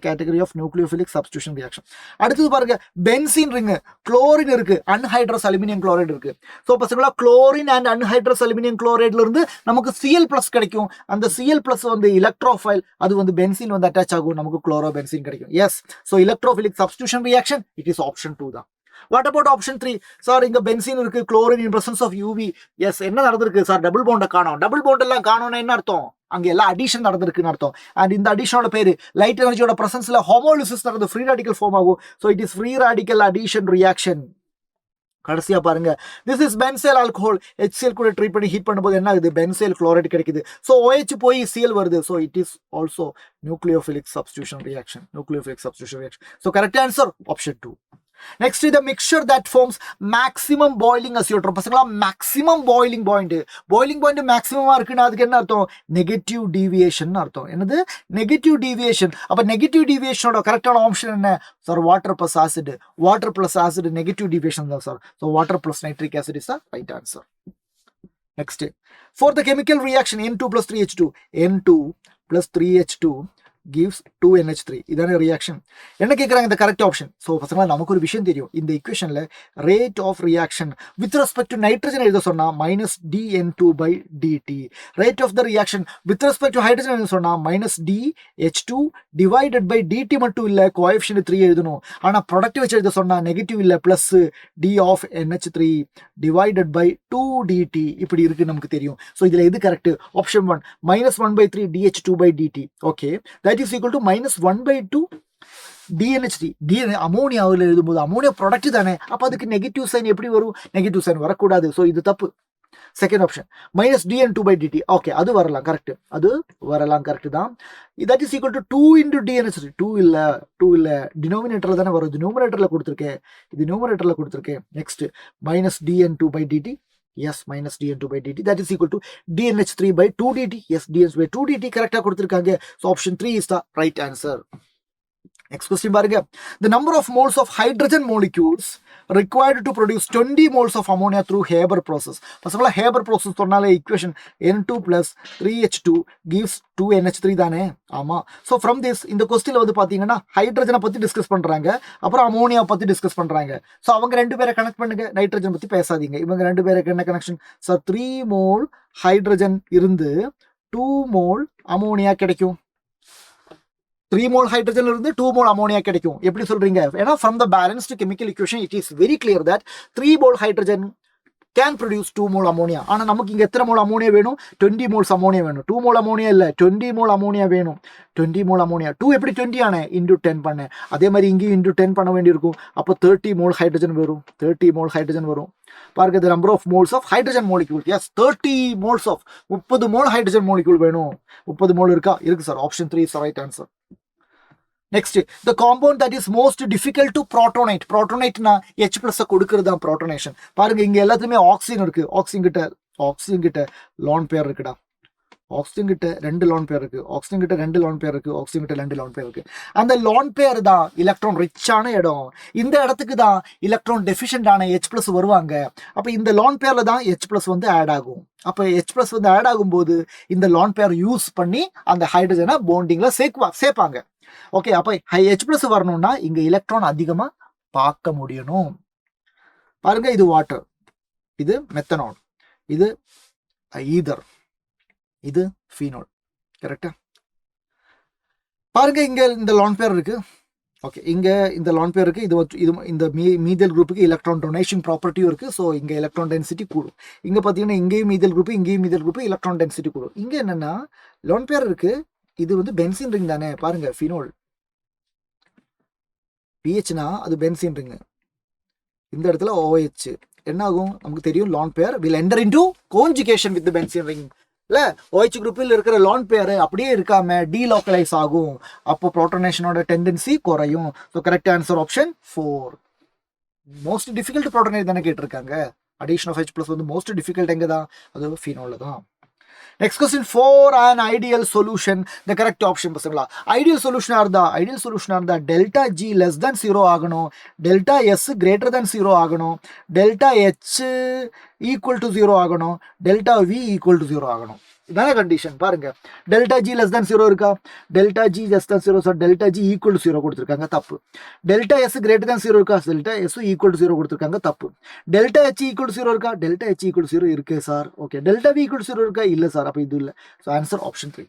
category of nucleophilic substitution reaction. அடுத்தது பாருங்க, பென்சீன் ரிங், குளோரின் இருக்கு, அன்ஹைட்ரஸ் அலுமினியம் குளோரைடு இருக்கு. ஸோ பசங்களா குளோரின் அண்ட் அன்ஹைட்ரஸ் அலுமினியம் குளோரைட்ல இருந்து நமக்கு Cl+ கிடைக்கும். அந்த Cl+ வந்து எலக்ட்ரோஃபைல், அது வந்து பென்சீன் வந்து அட்டாச் ஆகும், நமக்கு குளோரோ பென்சீன் கிடைக்கும். Yes, so electrophilic substitution reaction it is option 2 தான். What about option 3? சார் இங்க பென்சீன் இருக்கு, chlorine in presence of UV. Yes, என்ன நடந்திருக்கு சார்? டபுள் பாண்ட காணோம். டபுள் பாண்ட் எல்லாம் காணோம்னா என்ன அர்த்தம்? அங்க எல்லாம் அடிஷன் நடந்திருக்குன்னு அர்த்தம். அண்ட் இந்த அடிஷனோட பேரு லைட் எனர்ஜியோட பிரசன்ஸ்ல ஹோமோலிசிஸ் நடந்து ஃப்ரீ ராடிக்கல் ஃபார்ம் ஆகும். So it is free radical addition reaction. கடைசியா பாருங்க, this is benzyl alcohol. HCl கூட ட்ரீட் பண்ணி ஹீட் பண்ணும்போது என்ன ஆகுது? பென்சைல் குளோரைடு கிடைக்குது. ஸோ OH போய் Cl வருது. So it is also nucleophilic substitution reaction. So correct answer option 2. Next is the mixture that forms maximum boiling azeotrope. பசங்களா maximum boiling point maximum இருக்குன்னா அதுக்கு என்ன அர்த்தம்? நெகட்டிவ் டீவியேஷன் அர்த்தம். என்னது? Negative deviation. அப்ப நெகட்டிவ் டீவியேஷனோட கரெக்டான ஆப்ஷன் என்ன sir? Water plus acid negative deviation தான் sir. So water plus nitric acid is the right answer. Next, for the chemical reaction N2 plus 3H2 gives 2NH3. இதான reaction. என்ன கேட்குறாங்க? இந்த correct option. So பசங்களா நமக்கு ஒரு விஷயம் தெரியும், இந்த ஈக்குவேஷன்ல rate of reaction with respect to nitrogen எழுத சொன்னா -dN2/dt. Rate of the reaction with respect to hydrogen எழுத சொன்னா -dH2 டிவைடட் பை dt மட்டும் இல்ல, கோஎஃபிஷியன்ட் 3 எழுதணும். ஆனா ப்ராடக்ட் வச்சு எழுத சொன்னா நெகட்டிவ் இல்ல, plus d of NH3 divided by 2dt. இப்படி இருக்கு நமக்கு தெரியும். ஸோ இதுல எது correct? Option 1 -1/3 dH2/dt. Okay, that is equal to -1/2 DNH3. அமோனியாவில் எழுதும்போது அமோனியா ப்ராடக்ட் தானே, அப்ப அதுக்கு நெகட்டிவ் சைன் எப்படி வரும்? நெகட்டிவ் சைன் வரக்கூடாது. ஸோ இது தப்பு. Second option -dN2/dt. ஓகே, அது வரலாம் கரெக்ட் தான். that is equal to 2 into DNH3. 2 இல்ல டினோமினேட்டர்ல தானே வரும். டினோமினேட்டர்ல கொடுத்துருக்கேன். Next -dN2/dt. Yes, -dN2/dt. that is equal to DNH3/2dt. Yes, DNH/2dt கரெக்டா கொடுத்திருக்காங்க. So option 3 is the right answer. Next question பாருங்க, the number of moles of hydrogen molecules required to produce 20 moles of ammonia through Haber process. பசங்களா Haber process சொன்னாலே equation N2 plus 3H2 gives 2NH3 தானே? ஆமா. So from this இந்த கொஸ்டின்ல வந்து பாத்தீங்கன்னா ஹைட்ரஜனை பத்தி டிஸ்கஸ் பண்றாங்க, அப்புறம் அமோனியா பத்தி டிஸ்கஸ் பண்றாங்க. ஸோ அவங்க 2 பேரை கனெக்ட் பண்ணுங்க, நைட்ரஜன் பத்தி பேசாதீங்க. இவங்க 2 பேருக்கு என்ன கனெக்ஷன் சார்? 3 மோல் ஹைட்ரஜன் இருந்து 2 மோல் அமோனியா கிடைக்கும். 3 மோல் ஹைட்ரஜன் இருந்து 2 மோல் அமோனியா கிடைக்கும். எப்படி சொல்றீங்க? ஏன்னா from the balanced chemical equation it is very clear that 3 mole hydrogen can produce 2 mole ammonia. ஆனா நமக்கு இங்க எத்தனை மோல் அமோனியா வேணும்? 20 மோல்ஸ் அமோனியா வேணும். 2 மோல் அமோனியா இல்ல, 20 மோல் அமோனியா வேணும். 20 மோல் அமோனியா 2 எப்படி 20 ஆனே? இன்டூ 10 பண்ணேன். அதே மாதிரி இங்கேயும் இன்டூ 10 பண்ண வேண்டியிருக்கும். அப்போ 30 மோல் ஹைட்ரஜன் வரும். பாருங்க, the number of moles of hydrogen molecule. Yes, 30 moles of 30 mole hydrogen molecule வேணும். 30 மோல் இருக்கு sir. Option 3 is the right answer. Next, the compound that is most difficult to protonate. Protonate-na H+ கொடுக்கிறது தான் protonation. பாருங்க, இங்க எல்லாத்துலயுமே oxygen இருக்கு. Oxygen கிட்ட lone pair இருக்குடா. ஆக்சிஜன் கிட்ட 2 லோன் பேர் இருக்கு. அந்த லோன் பேர் தான் எலக்ட்ரான் ரிச்சான இடம். இந்த இடத்துக்கு தான் எலக்ட்ரான் டெஃபிஷியன்ட் ஆன H+ வருவாங்க. அப்ப இந்த லோன் பேர்ல தான் H+ வந்து ஆட் ஆகும். அப்ப H+ வந்து ஆட் ஆகும்போது இந்த லோன் பேர் யூஸ் பண்ணி அந்த ஹைட்ரஜனை பாண்டிங்ல சேர்ப்பாங்க. ஓகே, அப்ப H+ வரணும்னா இங்க எலக்ட்ரான் அதிகமா பார்க்க முடியணும். பாருங்க, இது வாட்டர், இது மெத்தனால், இது ஈதர், இது ஃபீனால். கரெக்டா? பாருங்க, இங்க இந்த லான் பேர் இருக்கு. ஓகே, இங்க இந்த லான் பேர் இருக்கு. இது இந்த மீதல் குரூப்புக்கு எலக்ட்ரான் டொனேஷன் ப்ராப்பர்ட்டியும் இருக்கு. ஸோ இங்க எலக்ட்ரான் டென்சிட்டி கூடும். இங்க பாத்தீங்கன்னா இங்கேயும் மீதல் குரூப் எலக்ட்ரான் டென்சிட்டி கூடும். இங்க என்னன்னா லோன் பேர் இருக்கு, இது வந்து பென்சின் ரிங் தானே பாருங்க, ஃபினோல் பிஹெச்னா அது பென்சின் ரிங். இந்த இடத்துல OH என்ன ஆகும் நமக்கு தெரியும், லான் பேர் will enter into conjugation with benzene ring. இல்ல OH குரூப்பில் இருக்கிற லான் பேர் அப்படியே இருக்காம டீலோக்கலைஸ் ஆகும். அப்போ புரோட்டனேஷனோட டெண்டன்சி குறையும். So correct answer option 4. Most difficult protonate தானே கேட்டிருக்காங்க. அடிஷன் ஆஃப் H+ வந்து மோஸ்ட் டிஃபிகல்ட் எங்கே தான், அது ஃபினோல தான். Next question, for an ideal solution, the correct option பசங்களா. Ideal solution இருந்தா delta G less than 0 ஆகணும், delta S greater than 0 ஆகணும், delta H equal to 0 ஆகணும், delta V equal to 0 ஆகணும். இதான கண்டிஷன் பாருங்க. டெல்டா G less than 0 இருக்கா, delta G less than 0, so delta G equal to 0 கொடுத்துருக்காங்க, தப்பு. டெல்டா S greater than 0 இருக்கா, டெல்டா S equal to 0 கொடுத்துருக்காங்க, தப்பு. டெல்டா H equal to 0 இருக்கா, டெல்டா H equal to 0 இருக்கு sir. Okay, delta V equal to 0 இருக்கா, இல்ல sir, அப்ப இது இல்ல. So answer option 3.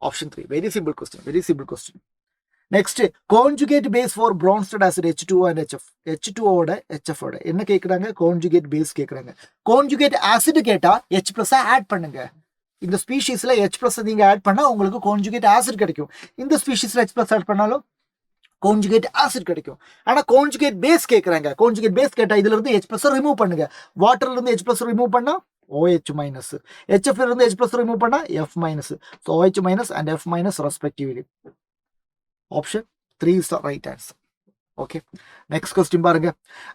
Option 3, very simple question, very simple question. Next, conjugate base for Bronsted acid H2O and HF. H2O ஓட HF ஓட என்ன கேக்குறாங்க, கான்ஜுகேட் பேஸ் கேக்குறாங்க. கான்ஜுகேட் ஆசிட் கேட்டா H+ ஆட் பண்ணுங்க. இந்த ஸ்பீஷீஸ்ல H+ நீங்க ஆட் பண்ணா உங்களுக்கு கான்ஜுகேட் ஆசிட் கிடைக்கும். இந்த ஸ்பீஷீஸ்ல H+ ஆட் பண்ணாலும் கான்ஜுகேட் ஆசிட் கிடைக்கும். ஆனா கான்ஜுகேட் பேஸ் கேக்குறாங்க. கான்ஜுகேட் பேஸ் கேட்டா இதுல இருந்து H+ ரிமூவ் பண்ணுங்க. வாட்டர்ல இருந்து H+ ரிமூவ் பண்ணா OH-, HF இருந்து H+ ரிமூவ் பண்ணா F-. So OH- and F- respectively. Option 3 is the right answer. Okay, next question பாருங்க.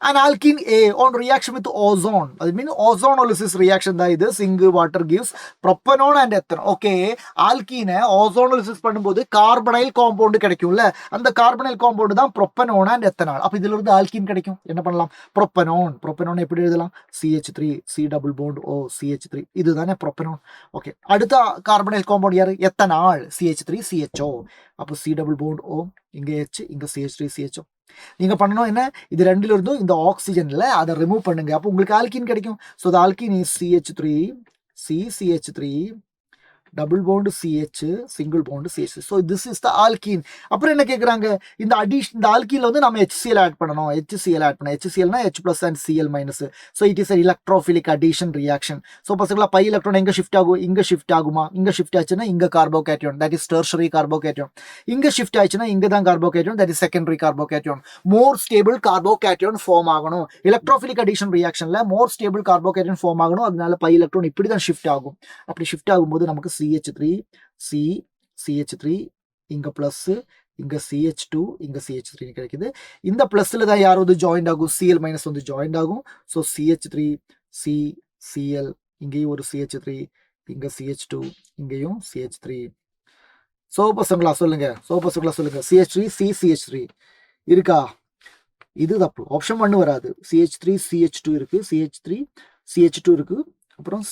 An alkene A on reaction with ozone, அது மீன் ozonolysis reaction தான் இது. Sink water gives propanone and ethanol. Okay, ஆல்கீனை ozonolysis பண்ணும்போது carbonyl compound கிடைக்கும்ல, அந்த carbonyl compound தான் propanone and ethanol. அப்ப இதுல இருந்து ஆல்கீன் கிடைக்கும், என்ன பண்ணலாம், propanone எப்படி எழுதலாம், CH3 C double bond O CH3, இதுதானே propanone. ஓகே, அடுத்த கார்பனைல் காம்பவுண்ட் யாரு, எத்தனால், CH3 CHO. அப்போ C double bond O, இங்க H, இங்க CH3 CHO. நீங்க பண்ணணும் என்ன, இது ரெண்டுல இருந்தும் இந்த ஆக்சிஜன்ல அதை ரிமூவ் பண்ணுங்க, அப்போ உங்களுக்கு ஆல்கீன் கிடைக்கும். So the alkene is CH3 CH3 double bond CH single bond CH. So this is the alkene. அப்புறம் என்ன கேக்குறாங்க, இந்த ஆல்கீன்ல வந்து நம்ம HCl ஆட் பண்ணணும். HCl னா H+ and Cl-. So it is an electrophilic addition reaction. So பசங்களா by electron எங்க ஷிஃப்ட் ஆகும், இங்க ஷிஃப்ட் ஆகுமா, இங்க ஷிஃப்ட் ஆச்சுன்னா இங்க கார்போகேட்டையான், that is tertiary கார்போகேட்டையான். இங்க ஷிஃப்ட் ஆச்சுன்னா இங்க தான் carbocation, that is secondary carbocation. More stable carbocation form ஆகணும். எலக்ட்ரோஃபிலிக் அடிஷன் ரியாக்ஷன்ல மோர் ஸ்டேபிள் கார்போகேட்டையான் ஃபார்ம் ஆகணும். அதனால பை எலக்ட்ரான் இப்படி தான் ஷிஃப்ட் ஆகும். அப்படி ஷிஃப்ட் ஆகும்போது நமக்கு CH3 CH3 இங்க பிளஸ், இங்க CH2 இங்க CH3 கிடைக்குது. இந்த பிளஸ்ல தான் யார் வந்து ஜாயிண்ட் ஆகும், Cl- வந்து ஜாயிண்ட் ஆகும். ஸோ CH3 Cl, இங்கேயும் ஒரு CH3, இங்க CH2, இங்கேயும் CH3. ஸோ பசங்களா சொல்லுங்க, CH3 CH3 இருக்கா, இது தப்பு. ஆப்ஷன் 1 வராது. CH3 CH2 இருக்கு, CH3 CH2 இருக்கு, அப்புறம்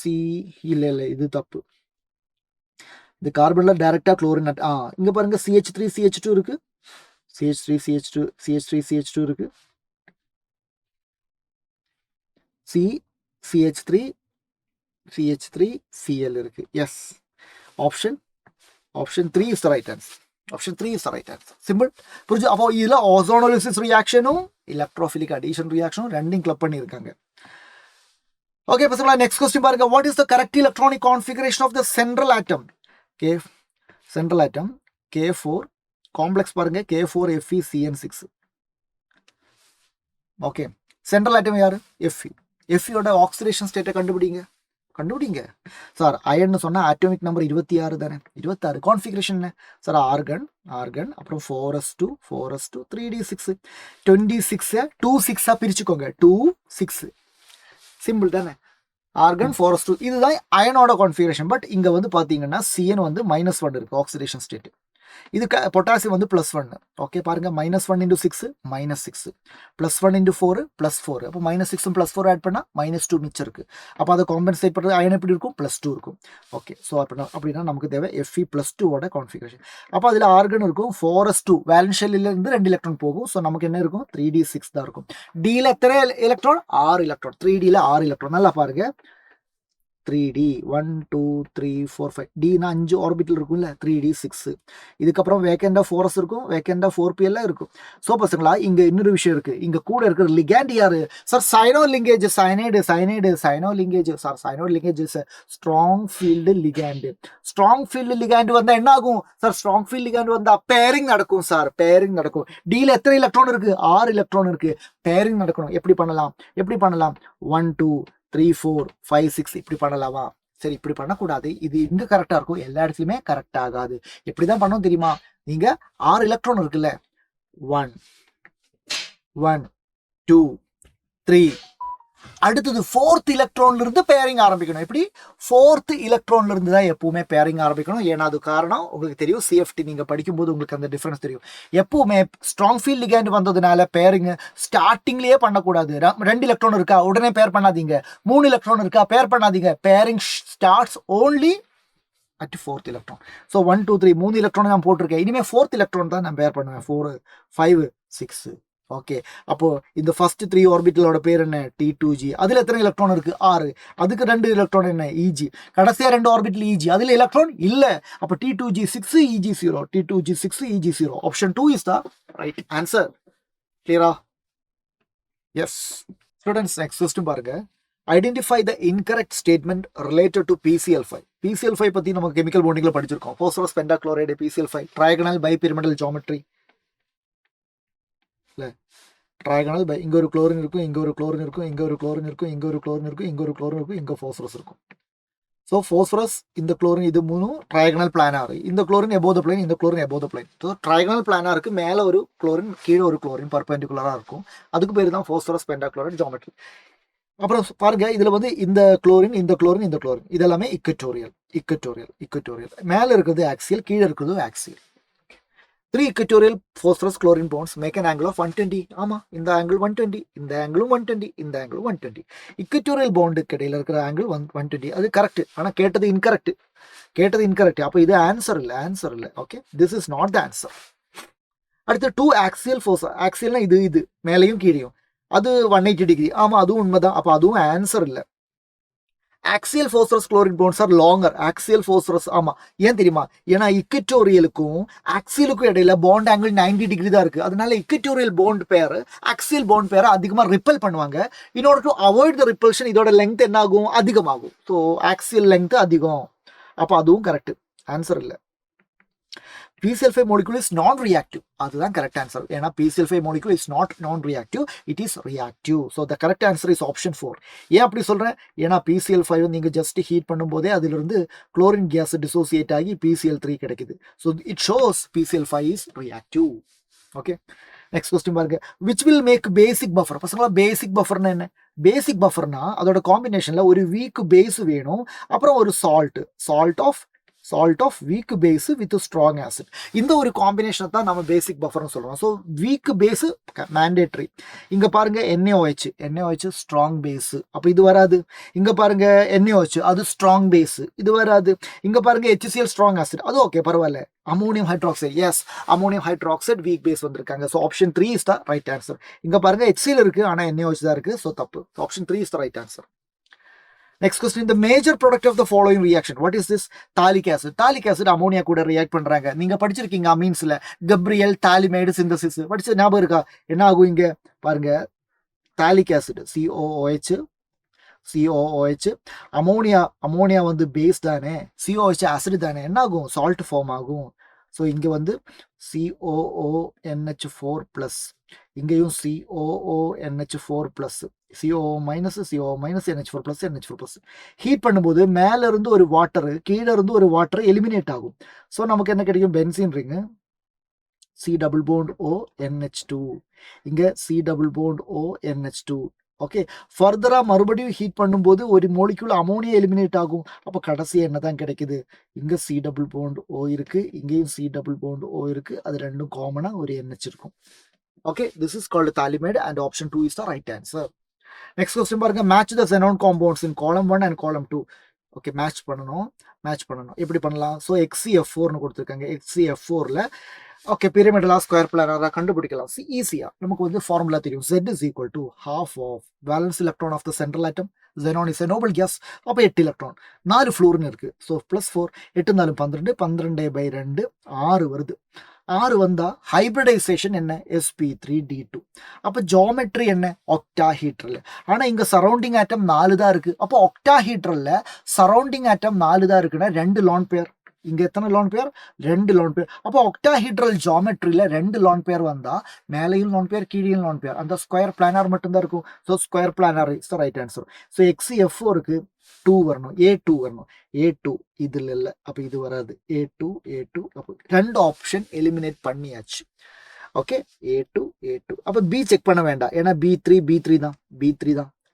இல்ல இது தப்பு. இந்த கார்பன்ல டைரக்டா குளோரின் இங்க பாருங்க CH3 CH2 இருக்கு, CH3 CH2 இருக்கு, CH3 Cl இருக்கு. Yes, option 3 is the right answer. Option 3 is the right answer. Simple. புரிஞ்சு. அப்போ இதுல ozonolysis reactionம் electrophilic addition reaction ரெண்டையும் கிளப் பண்ணிருக்காங்க. ஓகே பசங்களா, நெக்ஸ்ட் क्वेश्चन பாருங்க. What is the correct electronic configuration of the central atom? Central atom K4, complex பாருங்க K4FeCN6. Okay, central ஆட்டம் யாரு, Fe ஓட ஆக்சிடேஷன் ஸ்டேட்டை கண்டுபிடிங்க சார். அயன் சொன்னா ஆட்டோமிக் நம்பர் 26 தானே, 26. கான்ஃபிகரேஷன் சார், ஆர்கன், அப்புறம் 4s2 3d6, 26 2 6 பிரிச்சுக்கோங்க, 2 6. சிம்பிள் தானே, ஆர்கன் 4s2. இதுதான் அயனோட கான்ஃபிகரேஷன். பட் இங்க வந்து பாத்தீங்கன்னா CN வந்து -1 இருக்கு ஆக்சிடேஷன் ஸ்டேட். இது பொட்டாசியம் வந்து +1. ஓகே பாருங்க, -1 × 6 -6, +1 × 4 +4. அப்போ -6 +4 ஆட் பண்ணா -2 மிச்சம் இருக்கு. அப்போ அதை காம்பன்சேட் பண்றது அயன் எப்படி இருக்கும், +2 இருக்கும். ஓகே, ஸோ அப்படின்னா நமக்கு தேவை Fe+2 ஓட கான்ஃபிகரேஷன். அப்போ அதுல ஆர்கன் இருக்கும் 4s2, வேலன்ஸ் ஷெல்லில் இருந்து 2 எலக்ட்ரான் போகும். ஸோ நமக்கு என்ன இருக்கும், 3d6 தான் இருக்கும். டில எத்தனை எலக்ட்ரான், 6 எலக்ட்ரான். 3dல 6 எலக்ட்ரான். நல்லா பாருங்க, 3D 1 2 3 4 5 D னா 5 ஆர்பிட்டல் இருக்கும்ல 3D 6. இதுக்கப்புறம் வேக்கண்டா 4s இருக்கும், வேக்கண்டா 4p எல்லாம் இருக்கும். ஸோ பசங்களா இங்க இன்னொரு விஷயம் இருக்கு. இங்க கூட இருக்கிற லிகேண்ட் யாரு sir? Cyano linkage, cyano linkage sir. Cyano linkage is strong field ligand. Strong field ligand வந்தா என்ன ஆகும் சார்? ஸ்ட்ராங் ஃபீல்டு லிகேண்ட் வந்தா பேரிங் நடக்கும் சார், பேரிங் நடக்கும். Dல எத்தனை எலக்ட்ரான் இருக்கு? 6 எலக்ட்ரான் இருக்கு. பேரிங் நடக்கணும். எப்படி பண்ணலாம்? 1 2 3 4 5 6 இப்படி பண்ணலாமா? சரி, இப்படி பண்ணக்கூடாது. இது இங்க கரெக்டா இருக்கும், எல்லா இடத்துலயுமே கரெக்ட் ஆகாது. எப்படிதான் பண்ணணும் தெரியுமா? நீங்க 6 எலக்ட்ரான் இருக்குல்ல, 1 1 2 3, அடுத்தது 4th எலக்ட்ரான்ல இருந்து பேரிங் ஆரம்பிக்கணும். எப்படி? 4th எலக்ட்ரான்ல இருந்து தான் எப்பவுமே பேரிங் ஆரம்பிக்கணும். ஏன்னா அது காரணம் உங்களுக்கு தெரியும், CFT நீங்க படிக்கும்போது உங்களுக்கு அந்த டிஃபரன்ஸ் தெரியும். எப்பவுமே ஸ்ட்ராங் ஃபீல்ட் லிகேண்ட் வந்ததுனால பேரிங் ஸ்டார்டிங்லயே பண்ணக்கூடாது. 2 எலக்ட்ரான் இருக்கா, உடனே பேர் பண்ணாதீங்க. 3 எலக்ட்ரான் இருக்கா, பேர் பண்ணாதீங்க. Pairing starts only at 4th electron. So 1 2 3 3 electron நான் போட்டிருக்கேன். இனிமேல் 4th எலக்ட்ரான் தான் நான் பேர் பண்ணுவேன். 4 5 6. ஓகே, அப்போ இந்த ஃபர்ஸ்ட் 3 ஆர்பிட்டலோட பேர் என்ன? T2G. அதுல எத்தனை எலக்ட்ரான் இருக்கு? 6. அதுக்கு 2 எலக்ட்ரான் என்ன? EG. கடைசியா 2 ஆர்பிட்டல் EG. அதுல எலக்ட்ரான் இல்ல. அப்போ T2G 6 EG 0. T2G 6 EG 0. Option 2 is the right answer. கிளியரா? எஸ் ஸ்டூடெண்ட்ஸ், நெக்ஸ்ட் கொஸ்டின் பாருங்க. Identify the incorrect statement related to PCl5. PCl5 பத்தி நம்ம கெமிக்கல் பாண்டிங்ல படிச்சிருக்கோம். Phosphorus pentachloride PCl5, trigonal bipyramidal geometry. இல்ல, ட்ரைகனல் பை, இங்க ஒரு குளோரின் இருக்கும், இங்க ஒரு குளோரின் இருக்கும், இங்க ஒரு குளோரின் இருக்கும், இங்க ஒரு குளோரின் இருக்கும், இங்க ஒரு குளோரின் இருக்கும், இங்க பாஸ்பரஸ் இருக்கும். ஸோ பாஸ்பரஸ், இந்த குளோரின், இது மூணும் ட்ரைகனல் பிளானார். இந்த குளோரின் எபோவ் த பிளைன், இந்த chlorine above the plane. So trigonal பிளானாருக்கு மேல ஒரு குளோரின், கீழே ஒரு குளோரின் பர்பெண்டிகுலரா இருக்கும். அதுக்கு பேர் தான் பாஸ்பரஸ் பென்டாக்ளோரைடு ஜியோமெட்ரி. அப்புறம் பாருங்க, இதுல வந்து இந்த குளோரின், இந்த குளோரின், இந்த குளோரின், இதெல்லாமே இக்வட்டோரியல். மேல இருக்கிறது ஆக்சியல், கீழே இருக்கிறது axial. 3 equatorial phosphorus chlorine bonds make an angle of 120. ஆமா, இந்த ஆங்கிள் 120, இந்த ஆங்கிளும் 120, இந்த ஆங்கிளும் 120. இக்வட்டோரியல் பாண்டுக்கு இடையில இருக்கிற ஆங்கிள் 120. அது கரெக்ட். ஆனா கேட்டது இன்கரெக்ட். அப்போ இது ஆன்சர் இல்ல. Okay, this is not the answer. அடுத்து 2 ஆக்சியல் ஃபோர்ஸ். ஆக்சியல்னா இது மேலையும் கீழையும், அது 180 டிகிரி. ஆமா, அதுவும் உண்மைதான். அப்போ அதுவும் ஆன்சர் இல்லை. Axial phosphorus chlorine bonds are longer. Axial phosphorus, ஆமா, ஏன் தெரியுமா? ஏன்னா இக்வட்டோரியலுக்கும் ஆக்சியலுக்கும் இடையில பாண்ட் ஆங்கிள் 90 டிகிரி தான் இருக்கு. அதனால இக்வட்டோரியல் பாண்ட் பேர் ஆக்சியல் பாண்ட் பேரை அதிகமா ரிப்பல் பண்ணுவாங்க. In order to avoid the repulsion, இதோட லெங்த் என்ன ஆகும்? அதிகமாகும். ஸோ ஆக்சியல் லெங்த் அதிகம். அப்போ அதுவும் கரெக்ட், ஆன்சர் இல்லை. PCl5 molecule is non-reactive. அதுதான் கரெக்ட் ஆன்சர். ஏன்னா PCl5 molecule is not non-reactive, it is reactive. So the correct answer is option 4. ஏன் அப்படி சொல்றேன்? ஏன்னா PCl5 நீங்க ஜஸ்ட் ஹீட் பண்ணும்போதே அதுல இருந்து குளோரின் கேஸ் டிசோசியேட் ஆகி PCl3 கிடைக்குது. So it shows PCl5 is reactive. Okay, next question பாருங்க. Which will make basic buffer. பசங்களா, பேசிக் பஃபர்னா என்ன? பேசிக் பஃபர்னா அதோட காம்பினேஷன்ல ஒரு வீக் பேஸ் வேணும், அப்புறம் ஒரு salt of weak base with strong acid. இந்த ஒரு காம்பினேஷன் தான் நம்ம பேசிக் பஃபர்னு சொல்றோம். So weak base mandatory. இங்க பாருங்க NaOH ஸ்ட்ராங் பேஸ், அப்போ இது வராது. இங்க பாருங்க NaOH, அது ஸ்ட்ராங் பேஸ், இது வராது. இங்க பாருங்க HCl ஸ்ட்ராங் ஆசிட், அது ஓகே, பரவாயில்ல. Ammonium hydroxide, yes, ammonium hydroxide weak base வந்திருக்காங்க. So option 3 is the right answer. இங்க பாருங்க HCl இருக்கு, ஆனா NaOH தான் இருக்கு. ஸோ தப்பு. Option 3 is the right answer. Next question, the major product of the following reaction. What is this? Thalic acid. Thalic acid ammonia கூட react பண்றாங்க. நீங்க படிச்சிருக்கீங்க அமீன்ஸ்ல, கப்ரியல் தாலிமைடு சிந்தசிஸ் படிச்ச ஞாபகம் இருக்கா? என்ன ஆகும் இங்க பாருங்க, தாலிக் ஆசிட் COOH, அமோனியா வந்து பேஸ் தானே, COOH ஆசிட் தானே, என்ன ஆகும்? சால்ட் ஃபார்ம் ஆகும். ஸோ இங்க வந்து COONH4+, இங்கேயும் COONH4+, COO-NH4+, NH4+. ஹீட் பண்ணும்போது மேல இருந்து ஒரு வாட்டர், கீழே இருந்து ஒரு வாட்டர் எலிமினேட் ஆகும். ஸோ நமக்கு என்ன கிடைக்கும்? பென்சீன் ரிங், C+ONH2, இங்க C+ONH2. ஓகே, ஃபர்தரா மறுபடியும் ஹீட் பண்ணும்போது ஒரு மோலிக்யூல் அமோனியா எலிமினேட் ஆகும். அப்போ கடைசியா என்னதான் கிடைக்குது? இங்க C+O இருக்கு, இங்கேயும் C+O இருக்கு. அது ரெண்டும் காமனா ஒரு NH இருக்கும். Okay, this is called phthalimide and option 2 is the right answer. Next question பாருங்க. Match the xenon compounds in column 1 and column 2. Okay, match பண்ணணும். எப்படி பண்ணலாம்? ஸோ XCF4னு கொடுத்துருக்காங்க. XCF4ல ஓகே, பிரமிடலா ஸ்கொயர் பிளானரா கண்டுபிடிக்கலாம். ஈஸியா நமக்கு வந்து ஃபார்முலா தெரியும். Z is equal to half of valence electron of the central atom. Xenon is a noble gas. அப்போ 8 எலக்ட்ரான், 4 ஃப்ளூரின் இருக்கு. ஸோ ப்ளஸ் 4, 8 4 12, 12/2 6 வருது. 6 வந்தா ஹைபிரிடைசேஷன் என்ன? sp3d2. அப்போ ஜியோமெட்ரி என்ன? ஒக்டாஹீட்ரல். ஆனா இங்க சரௌண்டிங் ஆட்டம் 4 தான் இருக்கு. அப்போ ஒக்டாஹீட்ரல்ல சரௌண்டிங் ஆட்டம் 4 தான் இருக்குன்னா 2 லோன் பேர். இங்க எத்தனை லோன் பேர்? 2 lone pair. அப்போ ஒக்டாஹீட்ரல் ஜியோமெட்ரியில 2 லோன் பேர் வந்தா மேலையும் லோன் பேர், கீழையும் லோன் பேர். அந்த ஸ்கொயர் பிளானார் மட்டும்தான் இருக்கும். So square planar is the right answer. So XeF இருக்கு, 2 வரணும், A2 வரணும். A2 இதுல இல்ல, அப்ப இது வராது. A2 அப்போ 2 ஆப்ஷன் எலிமினேட் பண்ணியாச்சு. Okay, A2. அப்ப பி செக் பண்ண வேண்டாம், ஏன்னா B3 தான்.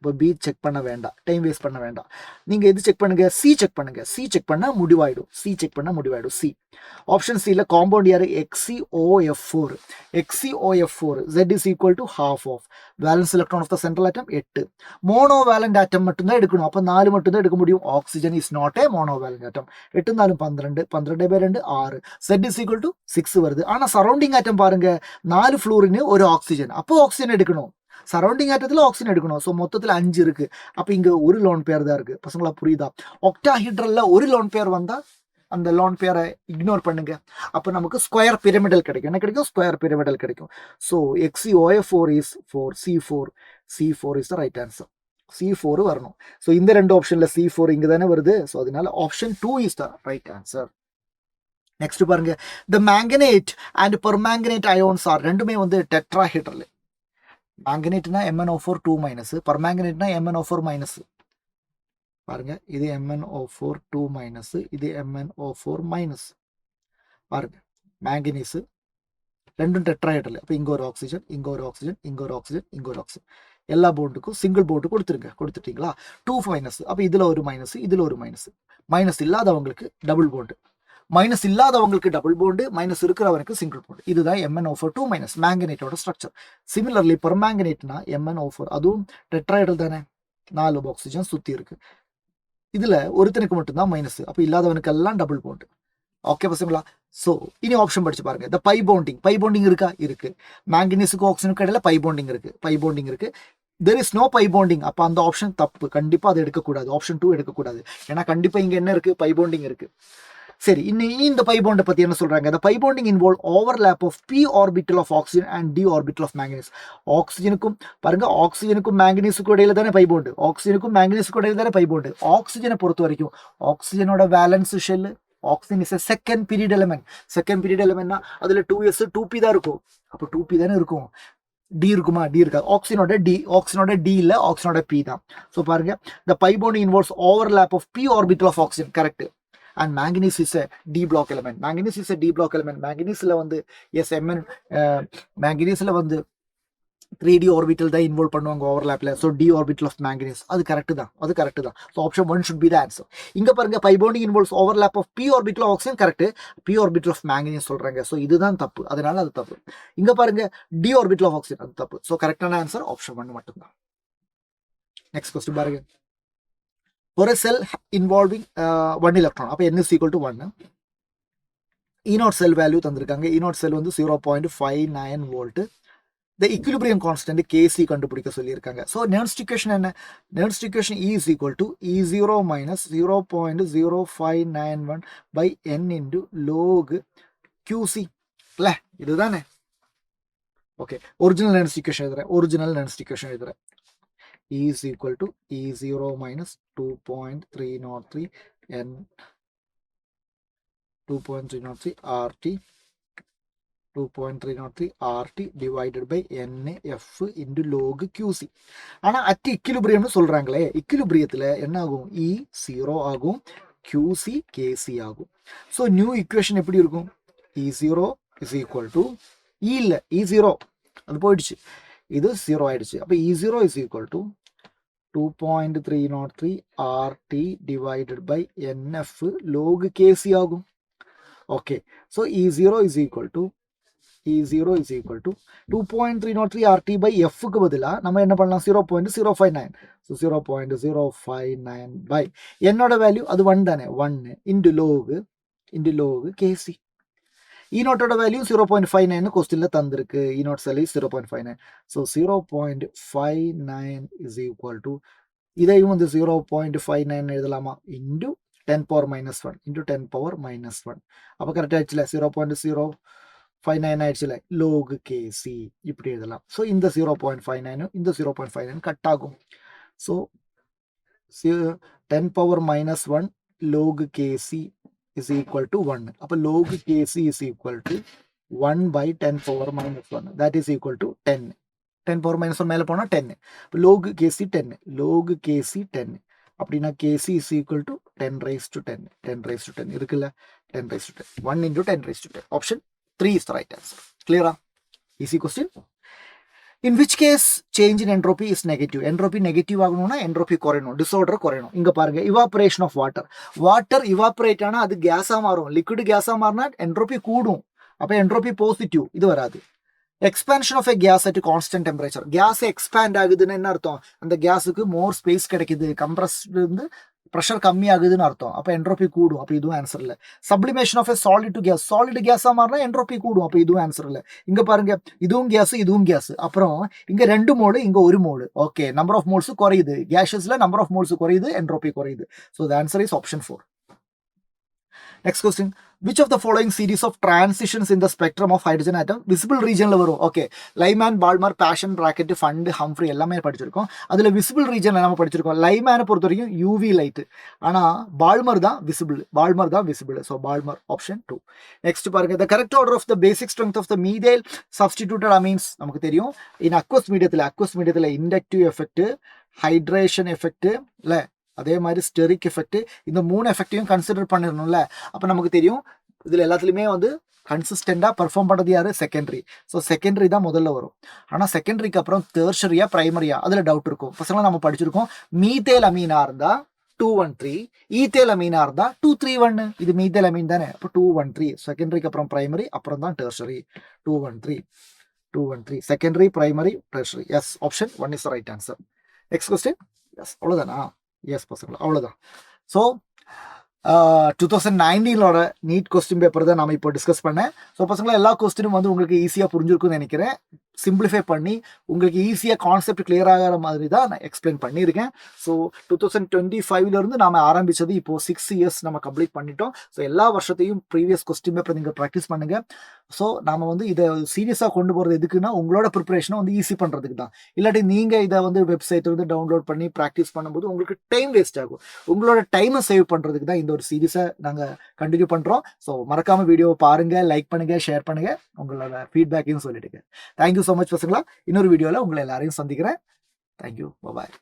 இப்போ பி செக் பண்ண வேண்டாம், டைம் வேஸ்ட் பண்ண வேண்டாம். நீங்க எது செக் பண்ணுங்க? சி செக் பண்ணுங்க. சி செக் பண்ண முடிவாயிடும். சி ஆப்ஷன் சில காம்பவுண்ட் யாரு? XeOF4. Z is equal to half of valence electron of the central atom 8. Monovalent atom மட்டும்தான் எடுக்கணும். அப்போ 4 மட்டும்தான் எடுக்க முடியும். Oxygen is not a monovalent atom. 8 4 12, 12/2 6. Z is equal to 6 வருது. ஆனா சரௌண்டிங் ஆட்டம் பாருங்க, 4 ஃப்ளூரின், ஒரு ஆக்சிஜன். அப்போ ஆக்சிஜன் எடுக்கணும். சரௌண்டிங் ஆட்டத்தில் ஆக்சிஜன் எடுக்கணும். ஸோ மொத்தத்தில் 5 இருக்கு. அப்போ இங்க ஒரு லோன் பேர் தான் இருக்கு. பசங்களா புரியுதா? ஒக்டாஹீட்ரல்ல ஒரு லோன் பேர் வந்தா அந்த லோன் பேரை இக்னோர் பண்ணுங்க. அப்போ நமக்கு ஸ்கொயர் பிரமிடல் கிடைக்கும். என்ன கிடைக்கும்? ஸ்கொயர் பிரமிடல் கிடைக்கும். So XeOF4 is 4, C4 is the right answer. C4 வரணும். ஸோ இந்த 2 ஆப்ஷன்ல C4 இங்க தானே வருது. ஸோ அதனால option 2 is the right answer. Next பாருங்க, the manganate and permanganate ions are ரெண்டுமே வந்து டெட்ராஹெட்ரல். மேங்கனேட்னா MnO4 2-, பர்மேங்கனேட்னா MnO4-. பாருங்க, இது MnO4 2-, இது MnO4-. பாருங்க, மேங்கனீஸ் ரெண்டும் டெட்ராஹெட்ரல். அப்போ இங்க ஒரு ஆக்சிஜன், இங்க ஒரு ஆக்சிஜன், இங்க ஒரு ஆக்சிஜன், இங்க ஒரு ஆக்சிஜன். எல்லா போண்டுக்கும் சிங்கிள் போண்டு கொடுத்துட்டீங்களா? 2-. அப்போ இதுல ஒரு மைனஸ், இதுல ஒரு மைனஸ். மைனஸ் இல்லாதவங்களுக்கு டபுள் போண்டு, மைனஸ் இல்லாதவங்களுக்கு டபுள் போண்டு, மைனஸ் இருக்கிறவனுக்கு சிங்கிள் போண்டு. இதுதான் MnO4 2-, மேங்கனேட்டோட ஸ்ட்ரக்சர். சிமிலர்லி பெர்மேங்கனேட்னா MnO4, அதுவும் டெட்ராஹெட்ரல் தானே, 4 ஆக்சிஜன் சுத்தி இருக்கு. இதுல ஒருத்தனுக்கு மட்டும்தான் மைனஸ், அப்ப இல்லாதவனுக்கு எல்லாம் டபுள் போண்டு. ஓகே பசங்களா? சோ இனி ஆப்ஷன் படிச்சு பாருங்க. இந்த பை பவுண்டிங் இருக்கா? இருக்கு. மேங்கனீஸுக்கு ஆக்சிஜனுக்கு இடையில பை பவுண்டிங் இருக்கு. There is no pi bonding. அப்ப அந்த ஆப்ஷன் தப்பு. கண்டிப்பா அதை எடுக்கக்கூடாது. ஆப்ஷன் 2 எடுக்கக்கூடாது. ஏன்னா கண்டிப்பா இங்க என்ன இருக்கு? பை பவுண்டிங் இருக்கு. சரி, இந்த பை பாண்டை பத்தி என்ன சொல்றாங்க? The pi bonding involve overlap of p orbital of oxygen and d orbital of manganese. ஆக்சிஜனுக்கும் பாருங்க, ஆக்சிஜனுக்கும் மேங்கனீஸுக்கும் இடையில தானே பை பாண்ட். ஆக்சிஜனுக்கும் மேங்கனீஸுக்கும் இடையில தானே பை பாண்ட். ஆக்சிஜனை பொறுத்த வரைக்கும் ஆக்சிஜனோட valence shell, oxygen is second period element. Second period எலிமெண்ட்னா அதுல 2s 2p தான் இருக்கும். அப்போ 2p தானே இருக்கும். டி இருக்குமா? டி இருக்காது. ஆக்சிஜனோட டி இல்ல, ஆக்சிஜனோட பி தான். ஸோ பாருங்க, the pi bonding involves overlap of p orbital of oxygen. Correct. And manganese is a D block element. Manganeseல வந்து எஸ் Mn manganeseல வந்து 3d orbital தான் இன்வால்வ் பண்ணுவாங்க ஓவர்லாப்ல. So d orbital of manganese, அது correct தான். So option 1 should be the answer. இங்க பாருங்க, pi bonding involves overlap of p orbital of oxygen, correct. p orbital of manganese சொல்றாங்க. So இதுதான் தப்பு, அதனால அது தப்பு. இங்க பாருங்க, d orbital of oxygen, அது தப்பு. ஸோ கரெக்டான ஆன்சர் ஆப்ஷன் 1 மட்டும்தான். நெக்ஸ்ட் கொஸ்டின் பாருங்க. ஒரு செல் இன்வால்விங் 1 எலக்ட்ரான், அப்போ n is equal to 1. E0 cell value தந்திருக்காங்க. E0 செல் வந்து 0.59 வோல்ட். த ஈக்குலிபிரியம் கான்ஸ்டன்ட் Kc கண்டுபிடிக்க சொல்லியிருக்காங்க. ஸோ நெக்ஸ்ட் ஈக்குவேஷன் என்ன? Next equation E is equal to E0 minus 0.0591 by n into log QC. இல்ல இதுதானே? ஓகே, ஒரிஜினல் நெக்ஸ்ட் ஈக்குவேஷன் எழுதுறேன். E is equal to E0 minus 2.303 n 2.303 RT 2.303 RT divided by NF into log QC. ஆனா at இக்விலிபிரியம்னு சொல்றாங்களே, இக்விலிபிரியத்துல என்ன ஆகும்? E0 ஆகும், QC KC ஆகும். So new equation எப்படி இருக்கும்? E0 is equal to E இல்ல, E0 அது போயிடுச்சு, இது 0 ஆயிடுச்சு. அப்போ E0 is equal to 2.303 RT divided by NF log KC ஆகும். Okay, so E0 is equal to 2.303 RT by Fக்கு பதிலா நம்ம என்ன பண்ணலாம்? 0.059. ஸோ 0.059 by என்னோட வேல்யூ அது 1 தானே, 1 into log KC. E naught value 0.59 கொஸ்டின்ல தந்திருக்கு. E naught value 0.59. So 0.59 is equal to இதையும் வந்து 0.59 எழுதலாமா into 10 power minus 1 into 10 power minus 1. அப்போ கரெக்டாக ஆயிடுச்சுல 0.059 ஆயிடுச்சுல log kc இப்படி எழுதலாம். ஸோ இந்த 0.59 இந்த 0.59 கட் ஆகும். So 10 power minus 1 log kc is equal to 1. அப்போ log kc is equal to 1 by 10 power minus 1. That is equal to 10. 10 power minus 1 மேலே போனால் 10. இப்போ log kc 10. log kc 10. அப்படின்னா kc is equal to 10 raised to 10. 10 raised to 10 இருக்குல்ல 10 raised to 10. 1 into 10 raised to 10. Option 3 is the right answer. Clear? Easy question. In which case change in entropy is negative? Entropy negative ஆகணும்னா entropy குறையணும், disorder குறையணும். இங்க பாருங்க evaporation of water. Water evaporate ஆனா அது கேஸா மாறும். liquid கேஸா மாறினா entropy கூடும். அப்போ entropy positive. இது வராது. Expansion of a gas at constant temperature. Gas expand ஆகுதுன்னு என்ன அர்த்தம்? அந்த கேஸுக்கு மோர் ஸ்பேஸ் கிடைக்குது, கம்ப்ரஸ்டு இருந்து ப்ரெஷர் கம்மி ஆகுதுன்னு அர்த்தம். அப்போ என்ட்ரோபி கூடும். அப்போ இதுவும் ஆன்சர் இல்லை. Sublimation of a solid to gas. Solid கேஸாக மாறினா என்ட்ரோபி கூடும். அப்போ இதுவும் ஆன்சர் இல்லை. இங்கே பாருங்க இதுவும் கேஸ் இதுவும் கேஸ். அப்புறம் இங்கே 2 மோடு இங்கே 1 மோடு. ஓகே, நம்பர் ஆஃப் மோல்ஸ் குறையுது. கேஷஸ்ல நம்பர் ஆஃப் மோல்ஸ் குறையுது, என்ட்ரோபி குறையுது. So the answer is option 4. Next question. Which of the following series of transitions in the spectrum of hydrogen atom visible region வரும்? Okay, Lyman, Balmer, Paschen, Brackett, Pfund, Humphrey எல்லாமே படிச்சிருக்கோம். அதில் visible ரீஜனில் நம்ம படிச்சிருக்கோம். லைமேனை பொறுத்த வரைக்கும் யூவி லைட்டு, ஆனால் பால்மர் தான் விசிபிள். பால்மர் தான் visible. So Balmer option 2. Next பாருங்க, the correct order of the basic strength of the methyl substituted amines நமக்கு தெரியும். இன் அக்வஸ் மீடியத்தில் இண்டக்டிவ் எஃபெக்ட், ஹைட்ரேஷன் எஃபெக்ட் இல்லை, அதே மாதிரி ஸ்டெரிக் எஃபெக்ட், இந்த 3 எஃபெக்டையும் கன்சிடர் பண்ணிடணும்ல. அப்போ நமக்கு தெரியும் இதில் எல்லாத்துலேயுமே வந்து கன்சிஸ்டண்டாக பெர்ஃபார்ம் பண்ணுறது யார்? செகண்டரி. ஸோ செகண்டரி தான் முதல்ல வரும். ஆனால் செகண்டரிக்கு அப்புறம் தேர்ஷரியா பிரைமரியா அதில் டவுட் இருக்கும். பசங்களாம் நம்ம படிச்சிருக்கோம் மீத்தேல் அமீனா இருந்தால் 213, ஈத்தேல் அமீனா இருந்தால் 231. இது மீத்தேல் அமீன் தானே, அப்போ 213. செகண்டரிக்கு அப்புறம் பிரைமரி, அப்புறம் தான் tertiary. 213 secondary, primary, tertiary. Yes, option 1 is right answer. Next question. Yes, அவ்வளோதானா? எஸ் பசங்களா, அவ்வளோதான். ஸோ 2019 நீட் கொஸ்டின் பேப்பர் தான் நம்ம இப்போ டிஸ்கஸ் பண்ணேன். ஸோ பசங்களா எல்லா கொஸ்டினும் வந்து உங்களுக்கு ஈஸியாக புரிஞ்சிருக்குன்னு நினைக்கிறேன். சிம்பிளிஃபை பண்ணி உங்களுக்கு ஈஸியாக கான்செப்ட் கிளியர் ஆகிற மாதிரி தான் நான் எக்ஸ்பிளைன் பண்ணியிருக்கேன். ஸோ 2025 நாம் ஆரம்பித்தது இப்போது 6 இயர்ஸ் நம்ம கம்ப்ளீட் பண்ணிட்டோம். ஸோ எல்லா வருஷத்தையும் ப்ரீவியஸ் கொஸ்டின் பேப்பர் நீங்கள் ப்ராக்டிஸ் பண்ணுங்கள். ஸோ நாம் வந்து இதை சீரியஸாக கொண்டு போகிறது எதுக்குன்னா உங்களோட ப்ரிப்பரேஷனை வந்து ஈஸி பண்ணுறதுக்கு தான். இல்லாட்டி நீங்கள் இதை வந்து வெப்சைட் வந்து டவுன்லோட் பண்ணி ப்ராக்டிஸ் பண்ணும்போது உங்களுக்கு டைம் வேஸ்ட் ஆகும். உங்களோட டைமை சேவ் பண்ணுறதுக்கு தான் இந்த ஒரு சீரீஸை நாங்கள் கண்டினியூ பண்ணுறோம். ஸோ மறக்காமல் வீடியோவை பாருங்கள், லைக் பண்ணுங்கள், ஷேர் பண்ணுங்கள், உங்களோட ஃபீட்பேக்கையும் சொல்லிடுங்க. தேங்க்யூ ஸோ மச் பசங்களா. இன்னொரு வீடியோவில் உங்களை எல்லாரையும் சந்திக்கிறேன். தேங்க்யூ, பாய்.